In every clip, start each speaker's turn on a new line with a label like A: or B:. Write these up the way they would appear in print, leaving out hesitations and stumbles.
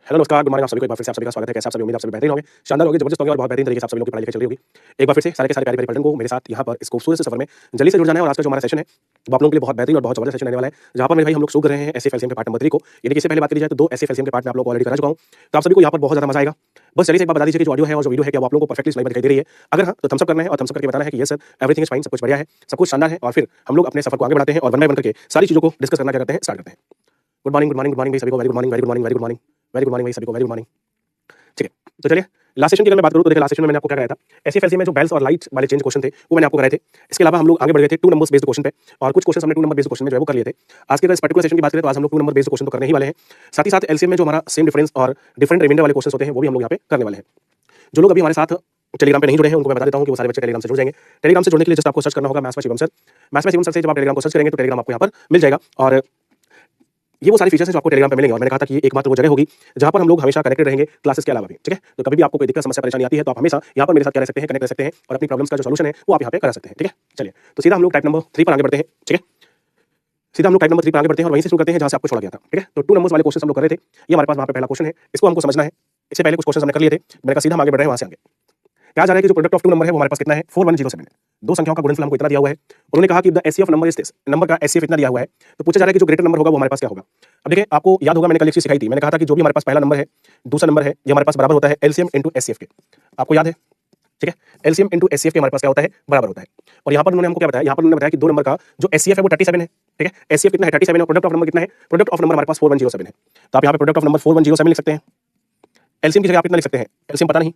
A: Hello नमस्कार good morning आप सभी को एक बार फिर से आप सभी का स्वागत है। कैसे आप सभी, उम्मीद आप सभी बेहतरीन होंगे, शानदार होंगे, जबरदस्त होंगे और बहुत बेहतरीन तरीके से आप सभी लोगों की पढ़ाई लिखाई चल रही होगी। एक बार फिर से सारे के सारे प्यारे पलटन को मेरे साथ यहाँ पर इस खूबसूरत से सफर में जल्दी से जुड़ जाना है। और आज का जो हमारा सेशन है वो आप लोगों के लिए बहुत बेहतरीन और बहुत जबरदस्त सेशन रहने वाला है, जहाँ पर मेरे भाई हम लोग शुरू कर रहे हैं एसएफ एलसीएम के पार्ट नंबर 3 को। यानी कि इससे पहले बात की जाए तो 2 एसएफ एलसीएम के पार्ट में आप लोग ऑलरेडी करा चुका हूँ, तो आप सभी को यहाँ पर बहुत ज्यादा मजा आएगा। बस चलिए से एक बार बता दीजिए कि जो ऑडियो है और जो वीडियो है क्या वो आप लोगों को परफेक्टली स्लाइड में दिखाई दे रही है। अगर हाँ तो थम्स अप करना है और थम्स अप करके बताना है कि yes sir everything is fine, सब कुछ बढ़िया है, सब कुछ शानदार है। और फिर हम लोग अपने सफर को आगे बढ़ाते हैं और वन बाय वन करके सारी चीजों को डिस्कस करना क्या करते हैं, स्टार्ट करते हैं। Good morning good morning good morning भाई सभी को, very good morning very good morning very good morning very good morning भाई सभी को, वेरी गुड मॉर्निंग। ठीक है, तो चलिए लास्ट सेशन की अगर मैं बात करूं तो देखिए लास्ट सेशन में मैंने आपको क्या कराया था, एसएफ एलसीएम में जो बेल्स और लाइट वाले चेंज क्वेश्चन थे वो मैंने आपको कराए थे। इसके अलावा हम लोग आगे बढ़ गए थे 2 नंबर्स बेस्ड क्वेश्चन पे, और कुछ क्वेश्चन हमने 2 नंबर बेस्ड क्वेश्चन में जो है वो कर लिए थे। आज के अगर इस पर्टिकुलर सेशन की बात करें तो आज हम लोग 2 नंबर बेस्ड क्वेश्चन तो करने ही वाले हैं, साथ ही साथ एलसीएम में जो हमारा सेम डिफरेंस और डिफरेंट रिमाइंडर वाले क्वेश्चन होते हैं वो भी हम लोग यहाँ पे करने वाले हैं। जो लोग अभी हमारे साथ टेलीग्राम पे नहीं जुड़े हैं उनको मैं बता देता हूं कि वो सारे बच्चे टेलीग्राम से जुड़ जाएंगे। टेलीग्राम से जुड़ने के लिए जस्ट आपको सर्च करना होगा मैथ्स में शिवम सर। मैथ्स में शिवम सर से जब आप टेलीग्राम को सर्च करेंगे तो टेलीग्राम आपको यहाँ पर मिल जाएगा, और ये वो सारे फीचर्स हैं जो आपको टेलीग्राम पे मिलेंगे। और मैंने कहा था कि ये एकमात्र वो जगह होगी जहां पर हम लोग हमेशा कनेक्टेड रहेंगे क्लासेस के अलावा भी। ठीक है, तो कभी भी आपको कोई दिक्कत समस्या परेशानी आती है तो आप हमेशा यहाँ पर मेरे साथ क्या रह सकते हैं, कनेक्ट रह सकते हैं और अपनी प्रॉब्लम्स का जो सॉल्यूशन है वो आप यहाँ पे करा सकते हैं। ठीक है, चलिए तो सीधा हम लोग टाइप नंबर 3 पर आगे बढ़ते हैं। ठीक है, सीधा हम लोग टाइप नंबर 3 पर आगे बढ़ते हैं और वहीं से शुरू करते हैं जहां से आपको छोड़ा गया था। ठीक है, तो 2 नंबर्स वाले क्वेश्चन हम लोग कर रहे थे, ये हमारे पास वहां पे पहला क्वेश्चन है, इसको हमको समझना है। इससे पहले कुछ क्वेश्चन हमने कर लिए थे, मैंने कहा सीधा हम आगे बढ़ रहे हैं वहां से आगे। क्या जा रहा है कि जो प्रोडक्ट ऑफ 2 नंबर है वो हमारे पास कितना है, 4107 है। दो संख्याओं का गुणनफल हमको इतना दिया हुआ है। उन्होंने कहा कि the HCF number is this, number का एचसीएफ इतना दिया हुआ है, तो पूछा जा रहा है कि जो ग्रेटर नंबर होगा वो हमारे पास क्या होगा। अब देखिए आपको याद होगा मैंने कल एक चीज सिखाई थी, मैंने कहा था कि जो भी हमारे पास पहला नंबर है दूसरा नंबर है ये हमारे पास बराबर होता है एलसीएम इनटू एचसीएफ के। आपको याद है? ठीक है, एलसीएम इनटू एचसीएफ के हमारे पास क्या होता है, बराबर होता है। और यहाँ पर उन्होंने हमको क्या बताया, यहाँ पर उन्होंने बताया कि 2 नंबर का जो एचसीएफ है वो 37 है। ठीक है, एचसीएफ कितना है, 37 है, और प्रोडक्ट ऑफ नंबर कितना है, प्रोडक्ट ऑफ नंबर हमारे पास 4107 है। तो आप यहाँ पे प्रोडक्ट ऑफ नंबर 4107 लिख सकते हैं। एलसीएम की जगह आप कितना लिख सकते हैं, एलसीएम पता नहीं,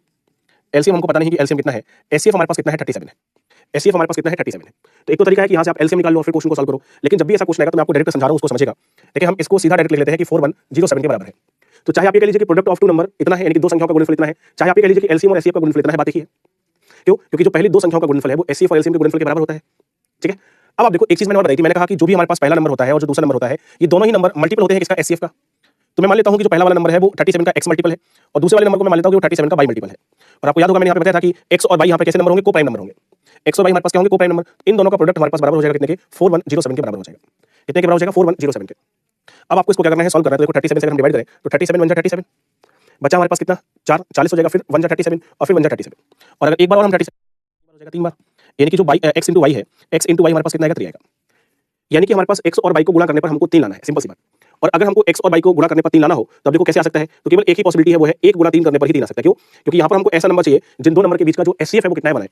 A: एलसीएम हमको पता नहीं कि एलसीएम कितना है, एचसीएफ हमारे पास कितना है, 37 है। एचसीएफ हमारे पास कितना है, 37 है। तो एक तो तरीका है कि यहाँ से आप एलसीएम निकाल लो और फिर क्वेश्चन को सॉल्व करो, लेकिन जब भी ऐसा क्वेश्चन आएगा तो मैं आपको डायरेक्ट समझा रहा हूँ, उसको समझेगा। देखिए हम इसको सीधा डायरेक्ट लिख लेते हैं कि 4107 के बराबर है। तो चाहे आप ये कह लीजिए कि प्रोडक्ट ऑफ 2 नंबर इतना है, यानी कि 2 संख्याओं का गुणनफल इतना है, चाहे आप ये कह लीजिए कि एलसीएम और एचसीएफ का गुणनफल इतना है, बात एक ही है। क्यों? क्योंकि जो पहली 2 संख्याओं का गुणनफल है वो एचसीएफ और एलसीएम के गुणनफल के बराबर होता है। ठीक है, अब आप देखो एक चीज मैंने और बताई थी, मैंने कहा कि जो भी हमारे पास पहला नंबर होता है और जो दूसरा नंबर होता है ये दोनों ही नंबर मल्टीपल होते हैं किसका, एचसीएफ का। तो मैं मान लेता हूं कि जो पहला वाला नंबर है वो 37 का x मल्टीपल है और दूसरे वाले नंबर को मैं मान लेता हूं कि वो 37 का y मल्टीपल है। और आपको याद होगा मैंने यहाँ पे बताया था कि x और y यहाँ पे कैसे नंबर होंगे, को प्राइम नंबर होंगे। x और y हमारे पास क्या होंगे, को प्राइम नंबर। इन दोनों का प्रोडक्ट हमारे पास बराबर हो जाएगा कितने के, 4107 के बराबर हो जाएगा। कितने के बराबर हो जाएगा, 4107 के। अब आपको इसको क्या करना है, सॉल्व करना है। तो देखो 37 से अगर हम डिवाइड करें तो 37 1 जा 37 बचा हमारे पास कितना, 4 40 हो जाएगा, फिर 1 जा 37 और फिर 1 जा 37। और अगर एक बार और हम 37 हो जाएगा 3 बार, यानी कि जो x इंटू y है, x इंटू y हमारे पास कितना आएगा, 3 आएगा। यानी कि हमारे पास x और y को गुणा करने पर हमको 3 लाना है, सिंपल सी बात। और अगर हमको x और y को गुणा करने पर 3 लाना हो तो अब देखो कैसे आ सकता है, तो केवल एक ही पॉसिबिलिटी है, वो है 1 गुणा 3 करने पर ही 3 आ सकता है। क्यों? क्योंकि यहाँ पर हमको ऐसा नंबर चाहिए जिन 2 नंबर के बीच का जो एचसीएफ है वो कितना है बनाए।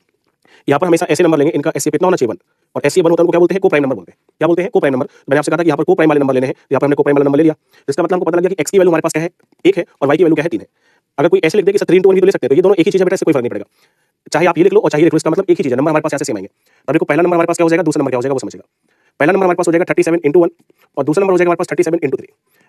A: यहाँ पर हमेशा ऐसे नंबर लेंगे, इनका एचसीएफ कितना होना चाहिए 1, और एचसीएफ 1 होता है उनको क्या बोलते हैं, को प्राइम नंबर बोलते हैं। क्या बोलते हैं, को प्राइम नंबर। मैंने आपसे कहा था कि यहाँ पर को प्राइम वाले नंबर लेने हैं, यहाँ पर हमने को प्राइम वाला नंबर ले लिया। इसका मतलब हमको पता लग गया कि x की वैल्यू हमारे पास क्या है, 1 है, और y की वैल्यू क्या है, 3 है। अगर कोई ऐसे लिख दे कि 3 into 1 भी तो ले सकते हैं, तो ये दोनों एक ही चीज है बेटा, इससे कोई फर्क नहीं पड़ेगा। चाहे आप ये लिख लो और चाहे लिख लो, इसका मतलब एक ही चीज है, नंबर हमारे पास ऐसे सेम आएंगे। अब देखो पहला नंबर हमारे पास क्या हो जाएगा, दूसरा नंबर क्या हो जाएगा वो समझेगा। पहला नंबर हमारे पास हो जाएगा 37 into 1 और दूसरा नंबर हो जाएगा हमारे पास 37 into 3,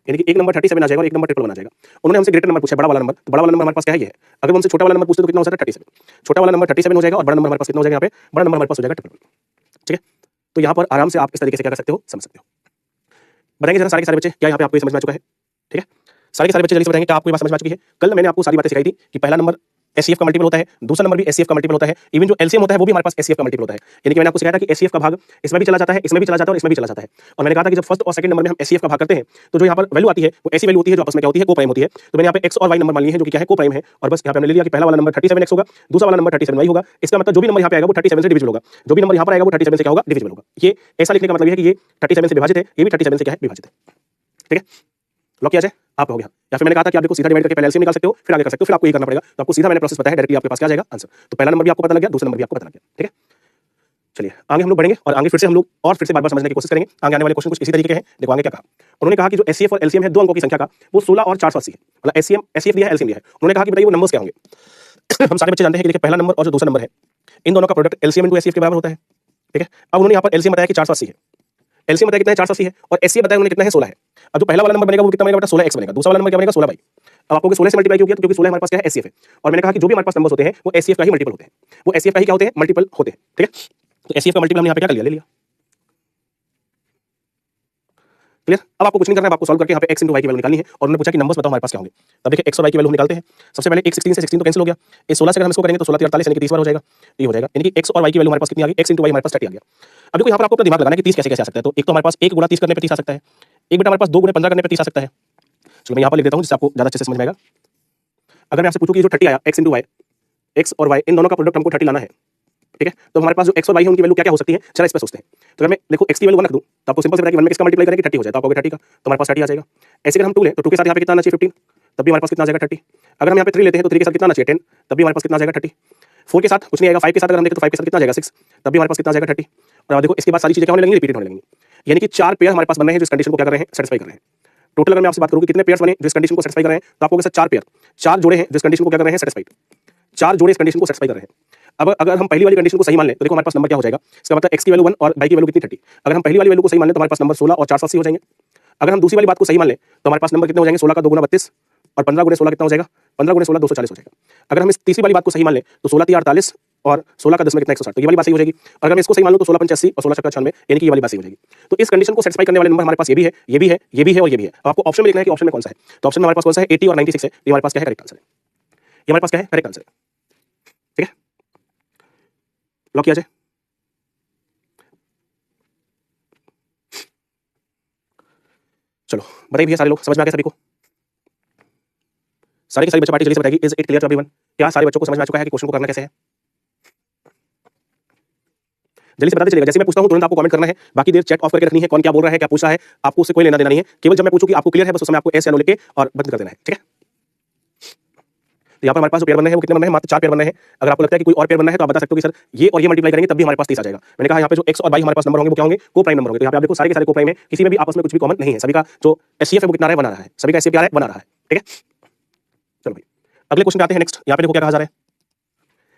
A: यानी कि एक नंबर 37 आ जाएगा और एक नंबर ट्रिपल बन जाएगा। उन्होंने हमसे ग्रेटर नंबर पूछा, बड़ा वाला नंबर, तो बड़ा वाला नंबर हमारे पास क्या है, ये है। अगर हमसे छोटा वाला नंबर पूछते तो कितना हो जाता है, 37। छोटा वाला नंबर 37 हो जाएगा और बड़ा नंबर हमारे पास कितना हो जाएगा, यहाँ पे बड़ा नंबर हमारे पास हो जाएगा ट्रिपल। ठीक है, तो यहाँ पर आराम से आप इस तरीके से क्या कर सकते हो, समझ सकते हो। बताएंगे जरा सारे के सारे बच्चे क्या यहाँ पे आपको समझ में आ चुका है। ठीक है, सारे के सारे बच्चे जल्दी से बताएंगे क्या आपको ये बात समझ में आ चुकी है। कल मैंने आपको सारी बातें सिखाई थी कि पहला नंबर एचसीएफ का मल्टीपल होता है, दूसरा नंबर भी एचसीएफ का मल्टीपल होता है, इवन जो एलसीएम होता है वो भी हमारे पास एचसीएफ का मल्टीपल होता है। यानी कि मैंने आपको सिखाया था कि एचसीएफ का भाग इसमें भी चला जाता है, इसमें भी चला जाता है और इसमें भी चला जाता है। और मैंने कहा था कि जब फर्स्ट और सेकंड नंबर में हम एचसीएफ का भाग करते हैं तो जो यहाँ पर वैल्यू आती है वो ऐसी वैल्यू होती है जो आपस में क्या होती है, को प्राइम होती है। तो मैंने यहाँ पे एक्स और वाई नंबर मान लिए हैं जो कि क्या है, को प्राइम है। और बस यहाँ पे हमने ले लिया कि पहला वाला नंबर 37x होगा, दूसरा वाला नंबर 37y होगा। इसका मतलब जो भी नंबर यहाँ पे आएगा वो 37 से डिविजिबल होगा, जो भी नंबर यहाँ पर आएगा वो 37 से क्या होगा, डिविजिबल होगा। ये ऐसा लिखने का मतलब है कि ये 37 से विभाजित है, ये भी 37 से क्या है, विभाजित है। ठीक है, लॉक किया जाए, आप हो गया। या फिर मैंने कहा था कि आप देखो सीधा डिवाइड करके पहले एलसीएम निकाल सकते हो, फिर आगे कर सकते हो, फिर आपको ये करना पड़ेगा। तो आपको सीधा मैंने प्रोसेस बताया है, डायरेक्टली आपके पास क्या जाएगा, आंसर। तो पहला नंबर भी आपको पता लग गया, दूसरा नंबर भी आपको पता लग गया। ठीक है, चलिए आगे हम लोग बढ़ेंगे और आगे फिर से हम लोग और फिर से बार-बार समझने की कोशिश करेंगे। आगे आने वाले क्वेश्चन कुछ इसी तरीके के हैं। देखो आगे क्या कहा, उन्होंने कहा कि जो एचसीएफ और एलसीएम है 2 अंकों की संख्या का वो 16 और 480 है। मतलब एचसीएफ दिया है, एलसीएम दिया है। उन्होंने कहा कि बताइए वो नंबर्स क्या होंगे। हम सारे बच्चे जानते हैं कि देखिए पहला नंबर और जो दूसरा नंबर है इन दोनों का प्रोडक्ट एलसीएम इनटू एचसीएफ के बराबर होता है। ठीक है, अब उन्होंने यहाँ पर एलसीएम बताया कि 480 है, एलसीएम बताया कितना है, 480 है, और एचसीएफ बताया उन्होंने कितना है, 16 है। अब जो पहला वाला नंबर बनेगा वो कितना बनेगा बेटा, 16x बनेगा। दूसरा वाला नंबर क्या बनेगा, 16y। अब आपको 16 से मल्टीप्लाई क्यों किया, तो क्योंकि 16 हमारे पास क्या है, एचसीएफ है। और मैंने कहा कि जो भी हमारे पास नंबर्स होते हैं वो एचसीएफ का ही मल्टीपल होते हैं, वो एचसीएफ का ही क्या होते हैं, मल्टीपल होते हैं। ठीक है, तो एचसीएफ का मल्टीपल हमने यहाँ पे क्या कर लिया, ले लिया। क्लियर। अब आपको कुछ नहीं करना है, आपको सॉल्व करके यहाँ पे x into y की वैल्यू निकालनी है। और उन्होंने पूछा कि नंबर्स बताओ हमारे पास क्या होंगे। तब देखिए x और y की वैल्यू हम निकालते हैं। सबसे पहले 16 से 16 तो कैंसिल हो गया, इस 16 से अगर हम इसको करेंगे तो 16 3 48 यानी कि 30 बार हो जाएगा, ये हो जाएगा। यानी कि x और y की वैल्यू हमारे पास कितनी आ गई, x into y हमारे पास 30 आ गया। अब देखो यहाँ पर आपको अपना दिमाग लगाना है कि 30 कैसे कैसे आ सकता है। तो एक तो हमारे पास 1 गुणा 30 करने पे 30 आ सकता है, एक बेटा हमारे पास 2 गुणा 15 करने पे 30 आ सकता है, चलो मैं यहाँ पर लिख देता हूँ जिससे आपको ज़्यादा अच्छे से समझ में आएगा। अगर मैं आपसे पूछूँ कि जो 30 आया x इंटू वाई, एक्स और वाई इन दोनों का प्रोडक्ट हमको 30 लाना है, ठीक है, तो हमारे पास जो x और y है उनकी वैल्यू क्या क्या हो सकती है, चला इस पर सोचते हैं। तो अगर मैं देखो x की वैल्यू 1 रख दूँ तो आपको सिंपल से पता है कि 1 में किसका मल्टीप्लाई करेंगे 30 हो जाए, तो आपको 30 का तो हमारे पास 30 आ जाएगा। ऐसे अगर हम 2 लें तो 2 के साथ यहाँ पे कितना आना चाहिए 15, तब भी हमारे पास कितना आ जाएगा 30। अगर हम यहाँ पे 3 लेते हैं तो 3 के साथ कितना आना चाहिए 10, तब भी हमारे पास कितना आ जाएगा 30। 4 के साथ कुछ नहीं आएगा, 5 के साथ अगर हम देखें तो 5 के साथ कितना आ जाएगा 6, तब भी हमारे पास कितना आ जाएगा 30। और अब देखो इसके बाद सारी चीजें क्या होने लगेंगी, रिपीट होने लगेंगी, यानी कि 4 पेयर हमारे पास बन रहे हैं जो इस कंडीशन को क्या कर रहे हैं, सेटिस्फाई कर रहे हैं। टोटल अगर मैं आपसे बात करूँ कि कितने पेयर्स बने जो इस कंडीशन को सेटिस्फाई कर रहे हैं, तो आपको कैसे 4 पेयर 4 जोड़े हैं जो इस कंडीशन को क्या कर रहे हैं, सेटिस्फाई 4 जोड़े इस कंडीशन को सेटिस्फाई कर रहे हैं। अब अगर हम पहली वाली कंडीशन को सही मान लें तो देखो हमारे पास नंबर क्या हो जाएगा, इसका मतलब x की वैल्यू 1 और y की वैल्यू कितनी 30। अगर हम पहली वाली वैल्यू को सही मान लें तो हमारे पास नंबर 16 और 4 80 हो जाएंगे। अगर हम दूसरी वाली बात को सही मान लें तो हमारे पास नंबर कितने हो जाएंगे, 16 का 2 गुना 32 और 15 गुना 16 कितना हो जाएगा, 15 गुना 16 240 हो जाएगा। अगर हम इस तीसरी वाली बात को सही मान लें तो 16 3 48 और 16 का 10 में कितना 160, तो ये वाली बात सही हो जाएगी। अगर मैं इसको सही मान लूं तो 16 5 80 और 16 6 96 यानी कि ये वाली बात सही हो जाएगी। तो इस कंडीशन को सेटिस्फाई करने वाले नंबर हमारे पास ये भी है, ये भी है, ये भी है और ये भी है। अब आपको ऑप्शन में लिखना है कि ऑप्शन में कौन सा है, तो ऑप्शन में हमारे पास कौन सा है 80 और 96 है, ये हमारे पास क्या है, करेक्ट आंसर है। ये हमारे पास क्या है, करेक्ट आंसर है, ठीक है, लॉक किया जाए। चलो बताइए भैया सारे लोग समझ में आ गया सभी को, सारे के सारे बच्चे पार्टी जल्दी से बताएगी is it clear to everyone, क्या सारे बच्चों को समझ में आ चुका है कि क्वेश्चन को करना कैसे है, जल्दी से बताते चलेगा। जैसे मैं पूछता हूं तुरंत आपको कमेंट करना है, बाकी देर चैट ऑफ करके रखनी है, कौन क्या बोल रहा है क्या पूछ रहा है आपको उससे कोई लेना देना नहीं है, केवल जब मैं पूछूं कि आपको क्लियर है बस उस समय आपको एस या नो लिख के और बंद कर देना है, ठीक है। तो यहाँ पर हमारे पास जो पेयर बनने हैं वो कितने बनने हैं, मात्र 4 पेयर बनने हैं। अगर आपको लगता है कि कोई और पेयर बनना है तो आप बता सकते हो कि सर ये और ये मल्टीप्लाई करेंगे तब भी हमारे पास 30 आ जाएगा। मैंने कहा यहाँ पे जो x और y हमारे पास नंबर होंगे वो क्या होंगे, को प्राइम नंबर होंगे। तो यहाँ पे आप देखो सारे के सारे को प्राइम है, किसी में भी आपस में कुछ भी कॉमन नहीं है, सभी का जो एचसीएफ है वो कितना रहा है, बना रहा है, सभी का एचसीएफ क्या है, बना रहा है, ठीक है। चलो भाई अगले क्वेश्चन पे आते हैं। नेक्स्ट यहाँ पे देखो क्या कहा जा रहा है,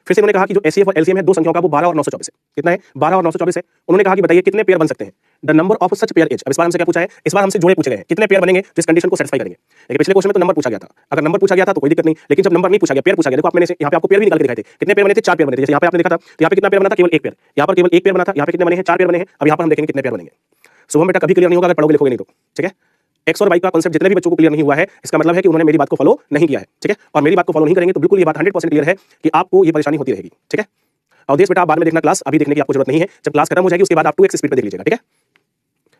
A: फिर से उन्होंने कहा कि जो एचसीएफ और एलसीएम है दो संख्याओं का वो 12 और 924 है, कितना है 12 और 924 है। उन्होंने कहा कि बताइए कितने पेयर बन सकते हैं, the number of such pair is. अब इस बार हमसे क्या पूछा है, इस बार हमसे जोड़े पूछे गए हैं, कितने पेयर बनेंगे जिस कंडीशन को सेटिस्फाई करेंगे। लेकिन पिछले क्वेश्चन में तो नंबर पूछा गया था, अगर नंबर पूछा गया था तो कोई दिक्कत नहीं, लेकिन जब नंबर नहीं पूछा गया पेयर पूछा गया, देखो आप मैंने यहाँ पे आपको पेयर भी निकाल के दिखाए थे, कितने पेयर बने थे, 4 पेयर बने थे। जैसे यहाँ पे आपने देखा था तो यहाँ पे कितना पेयर बना था, केवल 1 पेयर, यहाँ पर केवल 1 पेयर बना था, यहाँ पे कितने बने हैं, 4 पेयर बने हैं। अब यहाँ पर हम देखेंगे कितने पेयर बनेंगे। शुभम बेटा कभी क्लियर नहीं होगा अगर पढ़ोगे लिखोगे नहीं तो, ठीक है। एक्स और वाई का कांसेप्ट जितने भी बच्चों को क्लियर नहीं हुआ है इसका मतलब है कि उन्होंने मेरी बात को फॉलो नहीं किया है, ठीक है। और मेरी बात को फॉलो नहीं करेंगे तो बिल्कुल ये बात 100% क्लियर है कि आपको ये परेशानी होती रहेगी, ठीक है। और देश बेटा आप बाद में देखना क्लास, अभी देखने की आपको जरूरत नहीं है, जब क्लास खत्म हो जाएगी उसके बाद आप 2x स्पीड पे देख लीजिएगा, ठीक है।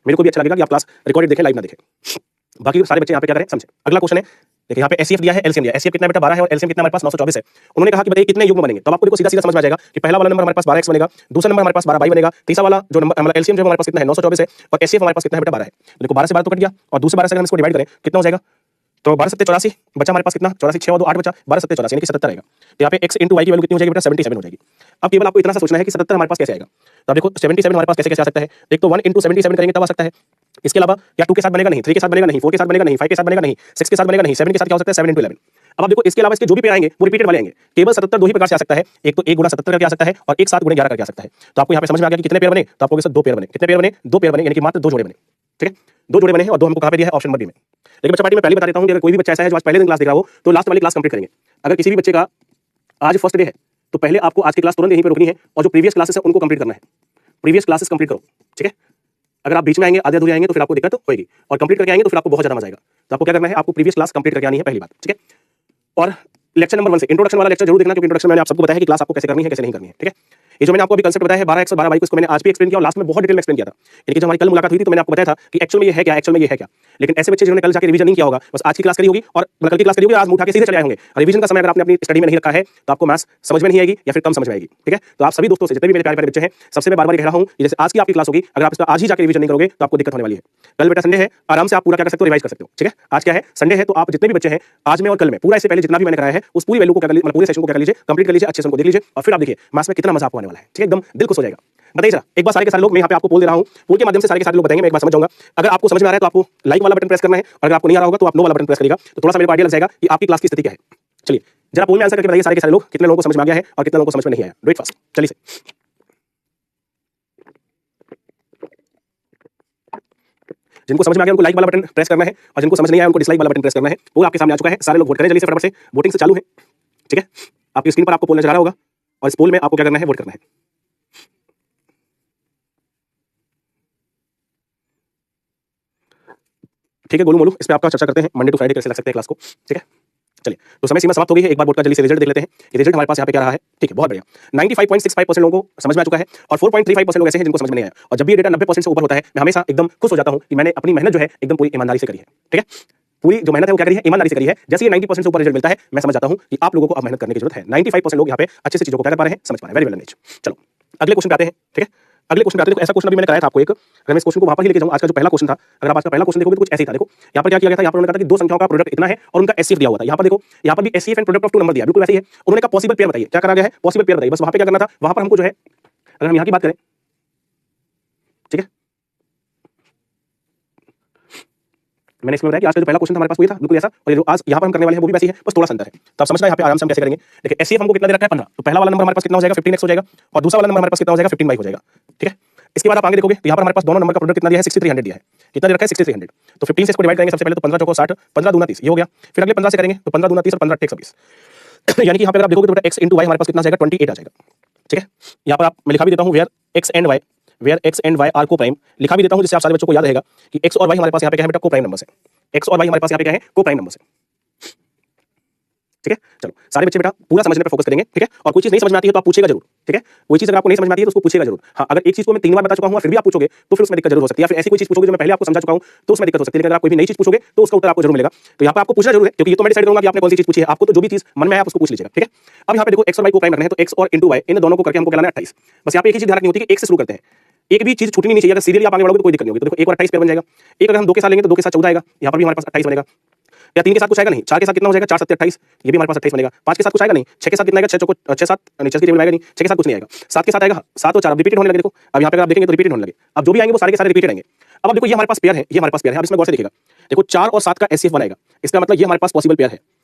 A: मेरे को भी अच्छा लगेगा कि आप क्लास रिकॉर्डेड देखें, लाइव ना देखें। बाकी सारे बच्चे यहाँ पे क्या करें समझे। अगला क्वेश्चन है, देखिए यहाँ पे एचसीएफ दिया है, एलसीएम दिया है। एचसीएफ कितना बेटा 12 है और एलसीएम कितना हमारे पास 924 है। उन्होंने कहा कि बताइए कितने युग्म बनेंगे, तो आपको देखो सीधा सीधा समझ में आ जाएगा कि पहला वाला नंबर हमारे पास 12x बनेगा, दूसरा नंबर हमारे पास 12y बनेगा, तीसरा वाला जो नंबर हमारा एलसीएम जो हमारे पास कितना है 924 है और एचसीएफ हमारे पास कितना है बेटा 12 है। देखो 12 से 12 तो कट गया और दूसरे 12 से अगर हम इसको डिवाइड करें कितना हो जाएगा, तो 12 7 84 बचा हमारे पास कितना 84 6 और 2 8 बचा 12 7 84 यानी कि 77 आएगा। तो यहाँ पे x इंटू वाई की वैल्यू कितनी हो जाएगी बेटा 77 हो जाएगी। अब केवल आपको इतना सा सोचना है कि 77 हमारे पास कैसे आएगा। तो अब देखो 77 हमारे पास कैसे कैसे आ सकता है, एक तो 1 इंटू 77 करेंगे तब आ सकता है। इसके अलावा क्या 2 के साथ बनेगा नहीं, 3 के साथ बनेगा नहीं, 4 के साथ बनेगा नहीं, 5 के साथ बनेगा नहीं, 6 के साथ बनेगा नहीं, 7 के साथ क्या हो सकता है 7 इंटू 11। अब आप देखो इसके अलावा इसके जो भी पेयर आएंगे वो रिपीटेड वाले आएंगे। केवल 77 दो ही प्रकार से आ सकता है, एक तो 1 गुणा 77 करके आ सकता है और एक 7 गुणा 11 करके आ सकता है। तो आपको यहाँ पे समझ में आ गया कि कितने पेयर बने, तो आपको 2 पेयर बने, कितने पेयर बने 2 पेयर बने, यानी कि मात्र 2 जोड़े बने, ठीक है। 2 जोड़े बने हैं और 2 हमको कहाँ पे दिया है, ऑप्शन नंबर बी में। लेकिन बच्चा पार्टी में पहले बता देता हूँ कि अगर कोई भी बच्चा ऐसा है जो आज पहले दिन क्लास देख रहा हो तो लास्ट वाली क्लास कंप्लीट करेंगे। अगर किसी भी बच्चे का आज फर्स्ट डे है तो पहले आपको आज की क्लास तुरंत यहीं पे रोकनी है और जो प्रीवियस क्लासेस है उनको कंप्लीट करना है, प्रीवियस क्लासेस कंप्लीट करो, ठीक है। अगर आप बीच में आएंगे आधे अधूरे आएंगे तो फिर आपको दिक्कत होगी और कंप्लीट करके आएंगे तो फिर आपको बहुत ज्यादा मजा आएगा। तो आपको क्या करना है, आपको प्रीवियस क्लास कंप्लीट करके आनी है, पहली बात, ठीक है। और लेक्चर नंबर 1 से इंट्रोडक्शन वाला लेक्चर जरूर देखना, क्योंकि इंट्रोडक्शन में मैंने आप सबको बताया कि क्लास आपको कैसे करनी है कैसे नहीं करनी है, ठीक है। ये जो मैंने आपको अभी कंसेप्ट बताया है 12x और 12y को, इसको मैंने आज भी एक्सप्लेन किया और लास्ट में बहुत डिटेल में एक्सप्लेन किया था। यानी कि जब हमारी कल मुलाकात हुई थी तो मैंने आपको बताया था कि एक्चुअल में ये है क्या, एक्चुअल में ये है क्या। लेकिन ऐसे बच्चे जिन्होंने कल जाके रिवीजन नहीं किया होगा, बस आज की क्लास करी होगी और कल की क्लास करी होगी, आज उठा के सीधे चले आए होंगे। रिवीजन का समय अगर आपने अपनी स्टडी में नहीं रखा है तो आपको मैथ्स समझ में नहीं आएगी या फिर कम समझ में आएगी, ठीक है। तो आप सभी दोस्तों से जितने भी मेरे प्यारे प्यारे बच्चे हैं सबसे मैं बार-बार कह रहा हूं कि जैसे आज की आपकी क्लास होगी, अगर आप इसका आज ही जाके रिवीजन नहीं करोगे तो आपको दिक्कत होने वाली है। कल बेटा संडे है, आराम से आप पूरा क्या कर सकते हो, रिवाइज कर सकते हो, ठीक है। आज क्या है, संडे है, तो आप जितने भी बच्चे हैं आज में और कल में पूरा इससे पहले जितना भी मैंने कराया है उस पूरी वैल्यू को क्या कर लीजिए, पूरे सेशन को क्या कर लीजिए, कंप्लीट कर लीजिए, अच्छे से उनको देख लीजिए और फिर आप देखिए मैथ्स में कितना मजा आपको आने वाला है, ठीक है। एकदम दिल खुश हो जाएगा। बताइए जरा एक बार सारे के सारे लोग, मैं यहाँ पे आपको पोल दे रहा हूँ, पोल के माध्यम से सारे के सारे लोग बताएंगे, मैं एक बार समझ जाऊंगा। अगर आपको समझ में आ रहा है तो आपको लाइक वाला बटन प्रेस करना है और अगर आपको नहीं आ रहा होगा तो आप नो वाला बटन प्रेस करिएगा, तो थोड़ा सा मेरे को आइडिया लग जाएगा कि आपकी क्लास की स्थिति क्या है। चलिए जरा पोल में आंसर करके बताइए सारे के सारे लोग कितने लोगों को समझ में आ गया है और कितने लोगों को समझ में नहीं आया। डू इट फास्ट, चलिए से जिनको समझ में आ गया उनको लाइक वाला बटन प्रेस करना है और जिनको समझ नहीं आया उनको डिसलाइक वाला बटन प्रेस करना है। वो आपके सामने आ चुका है, सारे लोग वोट करें जल्दी से फटाफट से, वोटिंग से चालू है, ठीक है। आपकी स्क्रीन पर आपको पोल नजर आ रहा होगा और इस पोल में आपको क्या करना है, वोट करना है। ठीक है गोलू मोलू, इस पे आपका चर्चा करते हैं, मंडे टू फ्राइडे कैसे लग सकते हैं क्लास को, ठीक है। चलिए तो समय सीमा समाप्त हो गई है, एक बार बोर्ड का जल्दी से रिजल्ट देख लेते हैं। ये रिजल्ट हमारे पास यहाँ पे क्या रहा है, ठीक है, बहुत बढ़िया। 95.65% लोगों को समझ में आ चुका है और 4.35% लोग ऐसे हैं जिनको समझ में नहीं आया। और जब भी ये डेटा 90% से ऊपर होता है मैं हमेशा एकदम खुश हो जाता हूं कि मैंने अपनी मेहनत जो है एकदम पूरी ईमानदारी से करी है, ठीक है। पूरी जो मेहनत है वो क्या करी है, ईमानदारी से करी है। जैसे ये 90% से ऊपर रिजल्ट मिलता है, मैं समझ जाता हूं कि आप लोगों को अब मेहनत करने की जरूरत है। 95% लोग यहाँ पे अच्छे से चीजों को क्या कर पा रहे हैं, समझ पा रहे हैं। वेरी वेल नीच। चलो अगले क्वेश्चन पे आते हैं। ठीक है, अगले क्वेश्चन पे आते हैं। ऐसा क्वेश्चन अभी मैंने कराया था आपको एक, अगर मैं इस क्वेश्चन को वहां पर ही लेके जाऊं, आज का जो पहला क्वेश्चन था, अगर आप आज का पहला क्वेश्चन देखोगे तो कुछ ऐसे ही था। देखो यहाँ पर क्या किया गया था, यहाँ पर उन्होंने कहा था कि दो संख्याओं का प्रोडक्ट इतना है और उनका एचसीएफ दिया हुआ था। यहाँ पर देखो, यहाँ पर भी HCF and product of two number दिया, बिल्कुल वैसे ही है। उन्होंने कहा पॉसिबल पेयर बताइए, क्या करा गया है, पॉसिबल पेयर बताइए। बस वहां पे क्या करना था, वहां पर हमको जो है, अगर हम यहाँ की बात करें, ठीक है, मैंने इसमें बताया कि आज का जो पहला क्वेश्चन था हमारे पास वही था, बिल्कुल ऐसा, और ये जो आज यहाँ पर हम करने वाले हैं वो भी वैसे ही है, बस थोड़ा सा अंतर है। तो आप समझना यहाँ पे आराम से हम कैसे करेंगे। देखिए एचसीएफ हमको कितना दे रखा है, 15। तो पहला वाला नंबर हमारे पास कितना हो जाएगा, 15x हो जाएगा, और दूसरा वाला नंबर हमारे पास कितना हो जाएगा, 15y हो जाएगा। ठीक है, इसके बाद आप आगे देखोगे तो यहाँ पर हमारे पास दोनों नंबर का प्रोडक्ट कितना दिया है, 6300 दिया है। कितना दे रखा है, 6300। तो 15 से इसको डिवाइड करेंगे सबसे पहले, तो 15 चौको 60, 15 दूना 30, ये हो गया। फिर अगले 15 से करेंगे तो 15 दूना 30 और 15 26, यानी कि यहाँ पे अगर आप देखोगे तो x इंटू वाई हमारे पास कितना आ जाएगा, 28 आ जाएगा। ठीक है, यहाँ पर आप मैं लिखा भी देता हूँ where x and y are coprime, लिखा भी देता हूँ जिससे आप सारे बच्चों को याद रहेगा कि एक्स और वाई हमारे पास यहाँ पे क्या है बेटा, को प्राइम नंबर है। एक्स और वाई हमारे पास यहाँ पे क्या है, को प्राइम नंबर है। ठीक है, चलो सारे बच्चे बेटा पूरा समझने पर फोकस करेंगे। ठीक है, और कोई चीज नहीं समझ में आती है तो आप पूछेगा जरूर। ठीक है, कोई चीज अगर आपको नहीं समझ में आती है तो उसको पूछेगा जरूर। हाँ, अगर एक चीज को मैं 3 बार बता चुका हूं फिर भी आप पूछोगे तो फिर उसमें दिक्कत जरूर हो सकती है, या फिर ऐसी कोई चीज पूछोगे जो मैं पहले आपको समझा चुका हूं तो उसमें दिक्कत हो सकती है। लेकिन अगर आप कोई भी नई चीज पूछोगे तो उसका उत्तर आपको जरूर मिलेगा। तो यहाँ पर आपको पूछना जरूर है, क्योंकि ये तो मैं डिसाइड करूंगा कि आपने कौन सी चीज पूछी है। आपको तो जो भी चीज मन में आए आप उसको पूछ लीजिएगा। ठीक है, अब यहाँ पे देखो एक्स और वाई को प्राइम करना है, तो एक्स और इंटू वाई इन दोनों को करके हमको कहलाना है 28। बस यहाँ पे एक ही चीज ध्यान रखनी होती है कि एक से शुरू करते हैं, एक भी चीज छूटनी नहीं चाहिए। अगर सीरियली आप आगे बढ़ोगे तो कोई दिक्कत नहीं होगी। तो देखो एक और 28 पेयर बन जाएगा। एक अगर हम 2 के साथ लेंगे तो 2 के साथ 14 आएगा, यहाँ पर भी हमारे पास 28 बनेगा। या 3 के साथ कुछ आएगा नहीं, 4 के साथ कितना हो जाएगा, 4 7 28, ये भी हमारे पास 28 बनेगा। 5 के साथ कुछ आएगा नहीं, 6 के साथ कितना आएगा, 6 चौको 6 7 नीचे की टेबल आएगा नहीं, 6 के साथ कुछ नहीं आएगा। 7 के साथ आएगा, 7 और 4 रिपीटेड होने लगे। देखो अब यहाँ पे आप देखेंगे तो रिपीटेड होने लगे। अब जो भी आएंगे वो सारे के सारे रिपीटेड आएंगे। अब आप देखो ये हमारे पास पेयर है, ये हमारे पास पेयर है। अब इसमें गौर से देखिएगा, देखो 4 और 7 का एचसीएफ बनाएगा, इसका मतलब ये हमारे पास पॉसिबल पेयर है।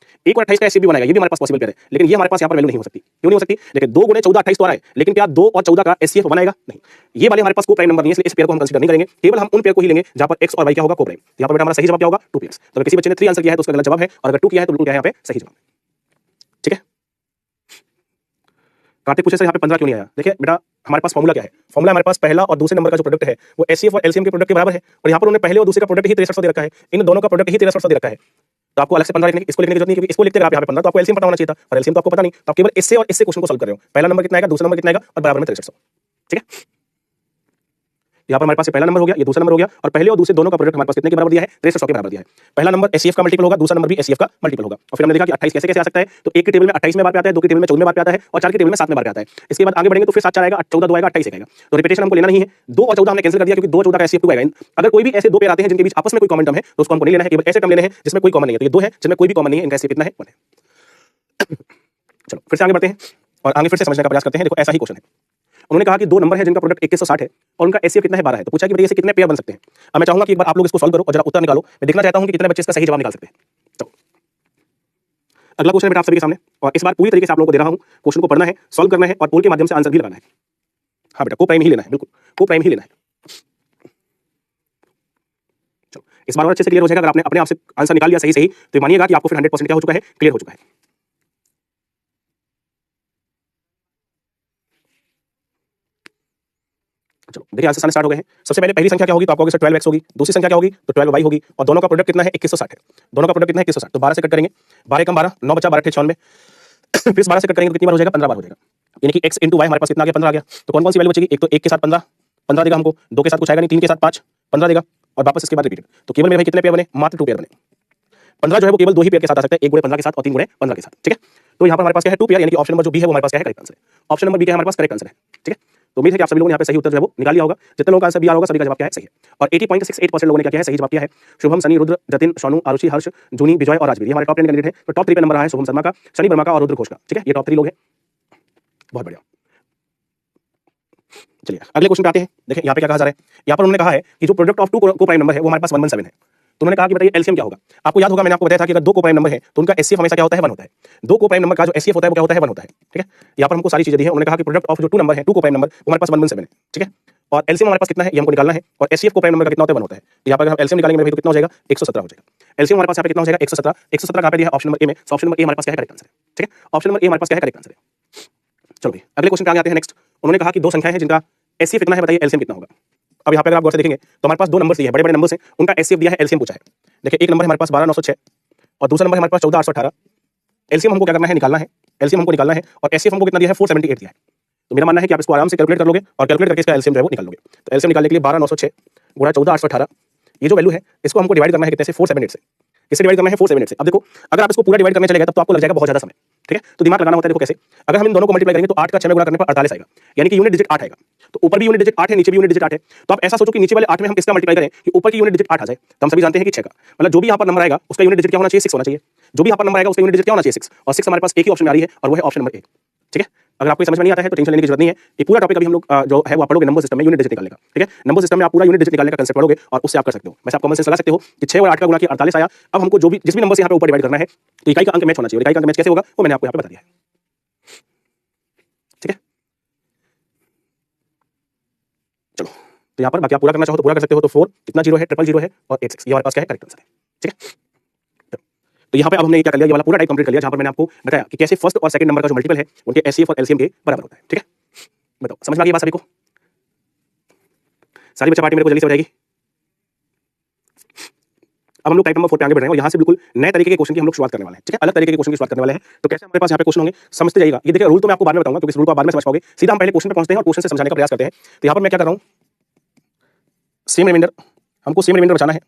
A: 1 और 28 का एचसीएफ भी बनाएगा, ये भी हमारे पास पॉसिबल पेयर है। लेकिन ये हमारे पास यहाँ पर वैल्यू नहीं हो सकती। क्यों नहीं हो सकती, देखिए 2 गुणे 14 28 तो आ रहा है, लेकिन क्या 2 और 14 का एचसीएफ बनाएगा, नहीं। ये वाले हमारे पास को प्राइम नंबर नहीं है, इसलिए इस पेयर को हम कंसीडर नहीं करेंगे। केवल हम उन पेयर को ही लेंगे जहां पर एक्स और वाई क्या होगा, को प्राइम। यहाँ पर बेटा हमारा सही जवाब क्या होगा, 2 पेयर्स। तो किसी बच्चे ने 3 आंसर किया है तो उसका गलत जवाब है, और अगर 2 किया है तो बिल्कुल क्या है यहाँ पे सही जवाब। ठीक है, कार्तिक पूछे सर यहाँ पे 15 क्यों नहीं आया। देखिए बेटा हमारे पास फॉर्मूला क्या है, फॉर्मूला हमारे पास पहला और दूसरे नंबर का जो प्रोडक्ट है वो एचसीएफ और एलसीएम के प्रोडक्ट के बराबर है, और यहाँ पर उन्होंने पहले और दूसरे का प्रोडक्ट ही 6300 दे रखा है, इन दोनों का प्रोडक्ट ही 6300 दे रखा है। तो आपको अलग से 15 लिखने की, इसको लिखने की जरूरत नहीं, क्योंकि इसको लिखते आप यहाँ पे 15 तो आपको एलसीएम पता होना चाहिए था, और एलसीएम तो आपको पता नहीं, तो आप केवल इससे और इससे क्वेश्चन को सॉल्व कर रहे हो। पहला नंबर कितना आएगा, दूसरा नंबर कितना आएगा, और बराबर में 6300। ठीक है, यहाँ पर हमारे पास पहला नंबर हो गया, ये दूसरा नंबर हो गया, और पहले और दूसरे दोनों का प्रोडक्ट हमारे पास कितने के बराबर दिया है, 6300 के बराबर दिया है। पहला नंबर एचसीएफ का मल्टीपल होगा, दूसरा नंबर भी एचसीएफ का मल्टीपल होगा। और फिर हमने देखा कि 28 कैसे कैसे आ सकता है, तो एक की टेबल में 28 में बार पे आता है, 2 की टेबल में 14 में बार पे आता है, और 4 की टेबल में 7 में बार पे आता है। इसके बाद आगे बढ़ेंगे तो फिर 7 4 आएगा, 14 2 आएगा, 28 आएगा। तो रिपीटेशन हमको लेना नहीं है। 2 और 14 हमने कैंसिल कर दिया, क्योंकि 2 14 का एचसीएफ 2 आएगा। अगर कोई भी ऐसे दो पेयर आते हैं जिनके बीच आपस में कोई कॉमन टर्म है तो उसको हमको नहीं लेना है, केवल ऐसे टर्म लेने हैं जिसमें कोई कॉमन नहीं है। तो ये 2 है जिसमें कोई भी कॉमन नहीं है, इनका एचसीएफ कितना है, 1 है। चलो फिर से आगे बढ़ते हैं और आगे फिर से समझने का प्रयास करते हैं। देखो ऐसा ही क्वेश्चन है, उन्होंने कहा कि 2 नंबर है जिनका प्रोडक्ट 2160 है और उनका एचसीएफ कितना है, 12 है। तो पूछा कि ये कितने पेयर बन सकते हैं। अब मैं चाहूंगा कि एक बार आप लोग इसको सॉल्व करो और जरा उत्तर निकालो। मैं देखना चाहता हूं कि कितने बच्चे इसका सही जवाब निकाल सकते हैं। तो अगला क्वेश्चन बेटा आप सभी के सामने, और इस बार पूरी तरीके से आप लोगों को दे रहा हूं, क्वेश्चन को पढ़ना है, सॉल्व करना है और पोल के माध्यम से आंसर भी लगाना है। हाँ बेटा को प्राइम ही लेना है, बिल्कुल को प्राइम ही लेना है। चलो इस बार और अच्छे से क्लियर हो जाएगा। अगर आपने अपने आप से आंसर निकाल लिया सही सही तो मानिएगा कि आपको फिर 100% क्या हो चुका है, क्लियर हो चुका है। चलो देखिए आंसर आने स्टार्ट हो गए हैं। सबसे पहले पहली संख्या क्या होगी, तो आपको 12x होगी। दूसरी संख्या क्या होगी, तो 12y होगी, और दोनों का प्रोडक्ट कितना है, 2160 है। दोनों का प्रोडक्ट कितना है, 2160। तो 12 से कट करेंगे, 12 कम 12 9 बचा 12 96। फिर 12 से कट करेंगे तो कितनी बार हो जाएगा, 15 बार हो जाएगा। यानी कि x इंटू वाई हमारे पास कितना आ गया, 15 आ गया। तो कौन कौन सी वैल्यू बचेगी, एक तो 1 के साथ 15 15 देगा हमको, 2 के साथ कुछ आएगा नहीं, 3 के साथ 5 15 देगा, और वापस इसके बाद रिपीटेड। तो केवल मेरे भाई कितने पेयर बने, मात्र 2 पेयर बने। 15 जो है वो केवल 2 ही पेयर के साथ आ सकता है, 1 गुणे 15 के साथ और 3 गुणे 15 के साथ। ठीक है, तो यहाँ पर हमारे पास क्या है, 2 पेयर, यानी कि ऑप्शन नंबर जो बी है वो हमारे पास क्या है, करेक्ट आंसर है। ऑप्शन नंबर बी क्या है, हमारे पास करेक्ट आंसर है। ठीक है, तो उम्मीद है कि आप सभी लोगों ने यहाँ पे सही उत्तर जो है वो निकाल लिया होगा। जितने लोगों का आंसर बी आ रहा होगा सभी का जवाब क्या है, सही है। और 80.68% लोगों ने क्या किया है, सही जवाब किया है। शुभम, सनी, रुद्र, जतिन, सोनू, आरुषि, हर्ष, जूनी, विजय और राजवीर, ये हमारे टॉप 10 कैंडिडेट हैं। तो टॉप 3 पे नंबर रहा है शुभम शर्मा का, शनि वर्मा का और रुद्र घोष का। ठीक है, ये टॉप 3 लोग हैं, बहुत बढ़िया। चलिए अगले क्वेश्चन पे आते हैं। देखिए यहाँ पे क्या कहा जा रहा है, यहाँ पर उन्होंने कहा है कि जो प्रोडक्ट ऑफ 2 को प्राइम नंबर है वो हमारे पास 117 है। तो उन्होंने कहा कि बताइए एलसीएम क्या होगा। आपको याद होगा मैंने आपको बताया था कि अगर 2 को प्राइम नंबर है तो उनका एचसीएफ हमेशा क्या होता है, 1 होता है। 2 को प्राइम नंबर का जो एचसीएफ होता है वो क्या होता है, 1 होता है। ठीक है, यहाँ पर हमको सारी चीजें दी है। उन्होंने कहा कि प्रोडक्ट ऑफ जो 2 नंबर है, 2 को प्राइम नंबर वो हमारे पास 117 है। ठीक है, और एलसीएम हमारे पास कितना है ये हमको निकालना है, और एचसीएफ को प्राइम नंबर का कितना होता है, 1 होता है। तो यहाँ पर हम एलसीएम निकालेंगे मेरे तो कितना हो जाएगा, 117 हो जाएगा। एलसीएम हमारे पास यहाँ पे कितना हो जाएगा, 117 117 कहाँ पे दिया है, ऑप्शन नंबर ए में। ऑप्शन नंबर ए हमारे पास क्या है, करेक्ट आंसर है। ठीक है, ऑप्शन नंबर ए हमारे पास क्या है, करेक्ट आंसर है। चलो भाई अगले क्वेश्चन पे आगे आते हैं। नेक्स्ट उन्होंने कहा कि 2 संख्याएं हैं जिनका एचसीएफ कितना है, बताइए एलसीएम कितना होगा। अब यहाँ पे अगर आप गौर से देखेंगे तो हमारे पास 2 नंबर दिए हैं, बड़े बड़े नंबर्स हैं, उनका एचसीएफ दिया है, एलसीएम पूछा है। देखिए एक नंबर हमारे पास 12906 और दूसरा नंबर हमारे पास 14818। एलसीएम हमको क्या करना है, निकालना है। एलसीएम हमको निकालना है, और एचसीएफ हमको कितना दिया है, 478 दिया है। तो मेरा मानना है कि आप इसको आराम से कैलकुलेट कर लोगे और कैलकुलेट करके इसका एलसीएम जो है वो निकाल लोगे। तो एलसीएम निकालने के लिए 12906 गुणा 14818, ये जो वैल्यू है इसको हमको डिवाइड करना है कितने से, 478 से। किससे डिवाइड करना है 4 7 8 से। अब देखो अगर आप इसको पूरा डिवाइड करने चले गए तब तो आपको लग जाएगा बहुत ज्यादा समय, ठीक है। तो दिमाग लगाना होता है, देखो कैसे, अगर हम इन दोनों को मल्टीप्लाई करेंगे तो 8 का 6 में गुणा करने पर 48 आएगा, यानी कि यूनिट डिजिट 8 आएगा। तो ऊपर भी यूनिट डिजिट 8 है, नीचे भी यूनिट डिजिट 8 है। तो आप ऐसा सोचो कि नीचे वाले 8 में हम किसका मल्टीप्लाई करें कि ऊपर की यूनिट डिजिट 8 आ जाए। तो हम सभी जानते हैं कि 6 का, मतलब जो भी यहाँ पर नंबर आएगा उसका यूनिट डिजिट क्या होना चाहिए, 6 होना चाहिए। जो भी यहाँ पर नंबर आएगा उसका यूनिट डिजिट क्या होना चाहिए, 6, और 6 हमारे पास एक ही ऑप्शन में आ रही है और वो है ऑप्शन नंबर 1, ठीक है। अगर आपको समझ में नहीं आता है तो टेंशन लेने की जरूरत नहीं है, ये पूरा टॉपिक अभी हम लोग जो है वो आप पढ़ोगे नंबर सिस्टम में यूनिट डिजिट निकालने का, ठीक है। नंबर सिस्टम में आप पूरा यूनिट डिजिट निकालने का कांसेप्ट पढ़ोगे और उससे आप कर सकते हो। वैसे आप कॉमन सेंस लगा सकते हो कि 6 और 8 का गुणा किया 48 आया। अब हमको जो भी जिस भी नंबर से यहाँ पे ऊपर डिवाइड करना है तो इकाई का अंक मैच होना चाहिए। इकाई का अंक मैच कैसे होगा वो मैंने आपको यहाँ पे बता दिया है, ठीक है। चलो तो यहाँ पर बाकी आप पूरा करना चाहो तो पूरा कर सकते हो। तो 4 कितना 0 है, 000 है और 86, ये हमारे पास क्या है, करेक्ट आंसर है, ठीक है। तो यहाँ पे अब हमने क्या कर लिया, ये वाला पूरा टाइप कंप्लीट कर लिया जहाँ पर मैंने आपको बताया कि कैसे फर्स्ट और सेकंड नंबर का जो मल्टीपल है उनके एचसीएफ और एलसीएम के बराबर होता है, ठीक है। बताओ समझ में आ गई बात सभी को? सारी बच्चा पार्टी मेरे को जल्दी से बताएगी। अब हम लोग टाइप नंबर 4 पे आगे बढ़ रहे हैं और यहाँ से बिल्कुल नए तरीके के क्वेश्चन की हम लोग शुरुआत करने वाले हैं, ठीक है। अलग तरीके के क्वेश्चन की शुरुआत करने वाले हैं। तो कैसे हमारे पास यहाँ पे क्वेश्चन होंगे समझते जाइएगा। ये देखिए रूल तो मैं आपको बाद में बताऊंगा क्योंकि इस रूल को आप बाद में समझ पाओगे। सीधा हम पहले क्वेश्चन पे पहुंचते हैं और क्वेश्चन से समझाने का प्रयास करते हैं। तो यहाँ पर मैं क्या कर रहा हूँ, सेम रिमाइंडर, हमको सेम रिमाइंडर बचाना है,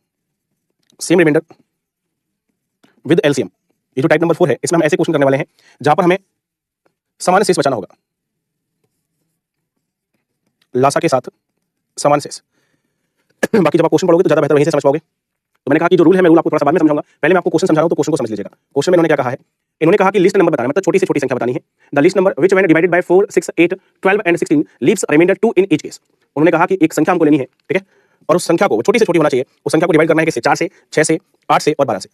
A: सेम रिमाइंडर विद एलसीएम। ये जो टाइप नंबर 4 है इसमें हम ऐसे क्वेश्चन करने वाले हैं जहां पर हमें समान शेष बचाना होगा, लासा के साथ समान शेष। बाकी जब आप क्वेश्चन पढ़ोगे तो ज्यादा बेहतर वहीं से समझ पाओगे। तो मैंने कहा कि जो रूल है मैं रूल आपको थोड़ा सा बाद में समझाऊंगा, पहले मैं आपको क्वेश्चन समझा रहा हूं तो क्वेश्चन को समझ लीजिएगा। क्वेश्चन में इन्होंने क्या कहा है, इन्होंने कहा कि लिस्ट नंबर बताना, मतलब छोटी से छोटी संख्या बतानी है। The list number which when divided by 4 6 8 12 and 16 leaves remainder 2 in each case. उन्होंने कहा कि एक संख्या हमको लेनी है, ठीक है, और उस संख्या को छोटी से छोटी होना चाहिए, उस संख्या को डिवाइड करना है किससे, 4 से, 6 से, 8 से और 12 से।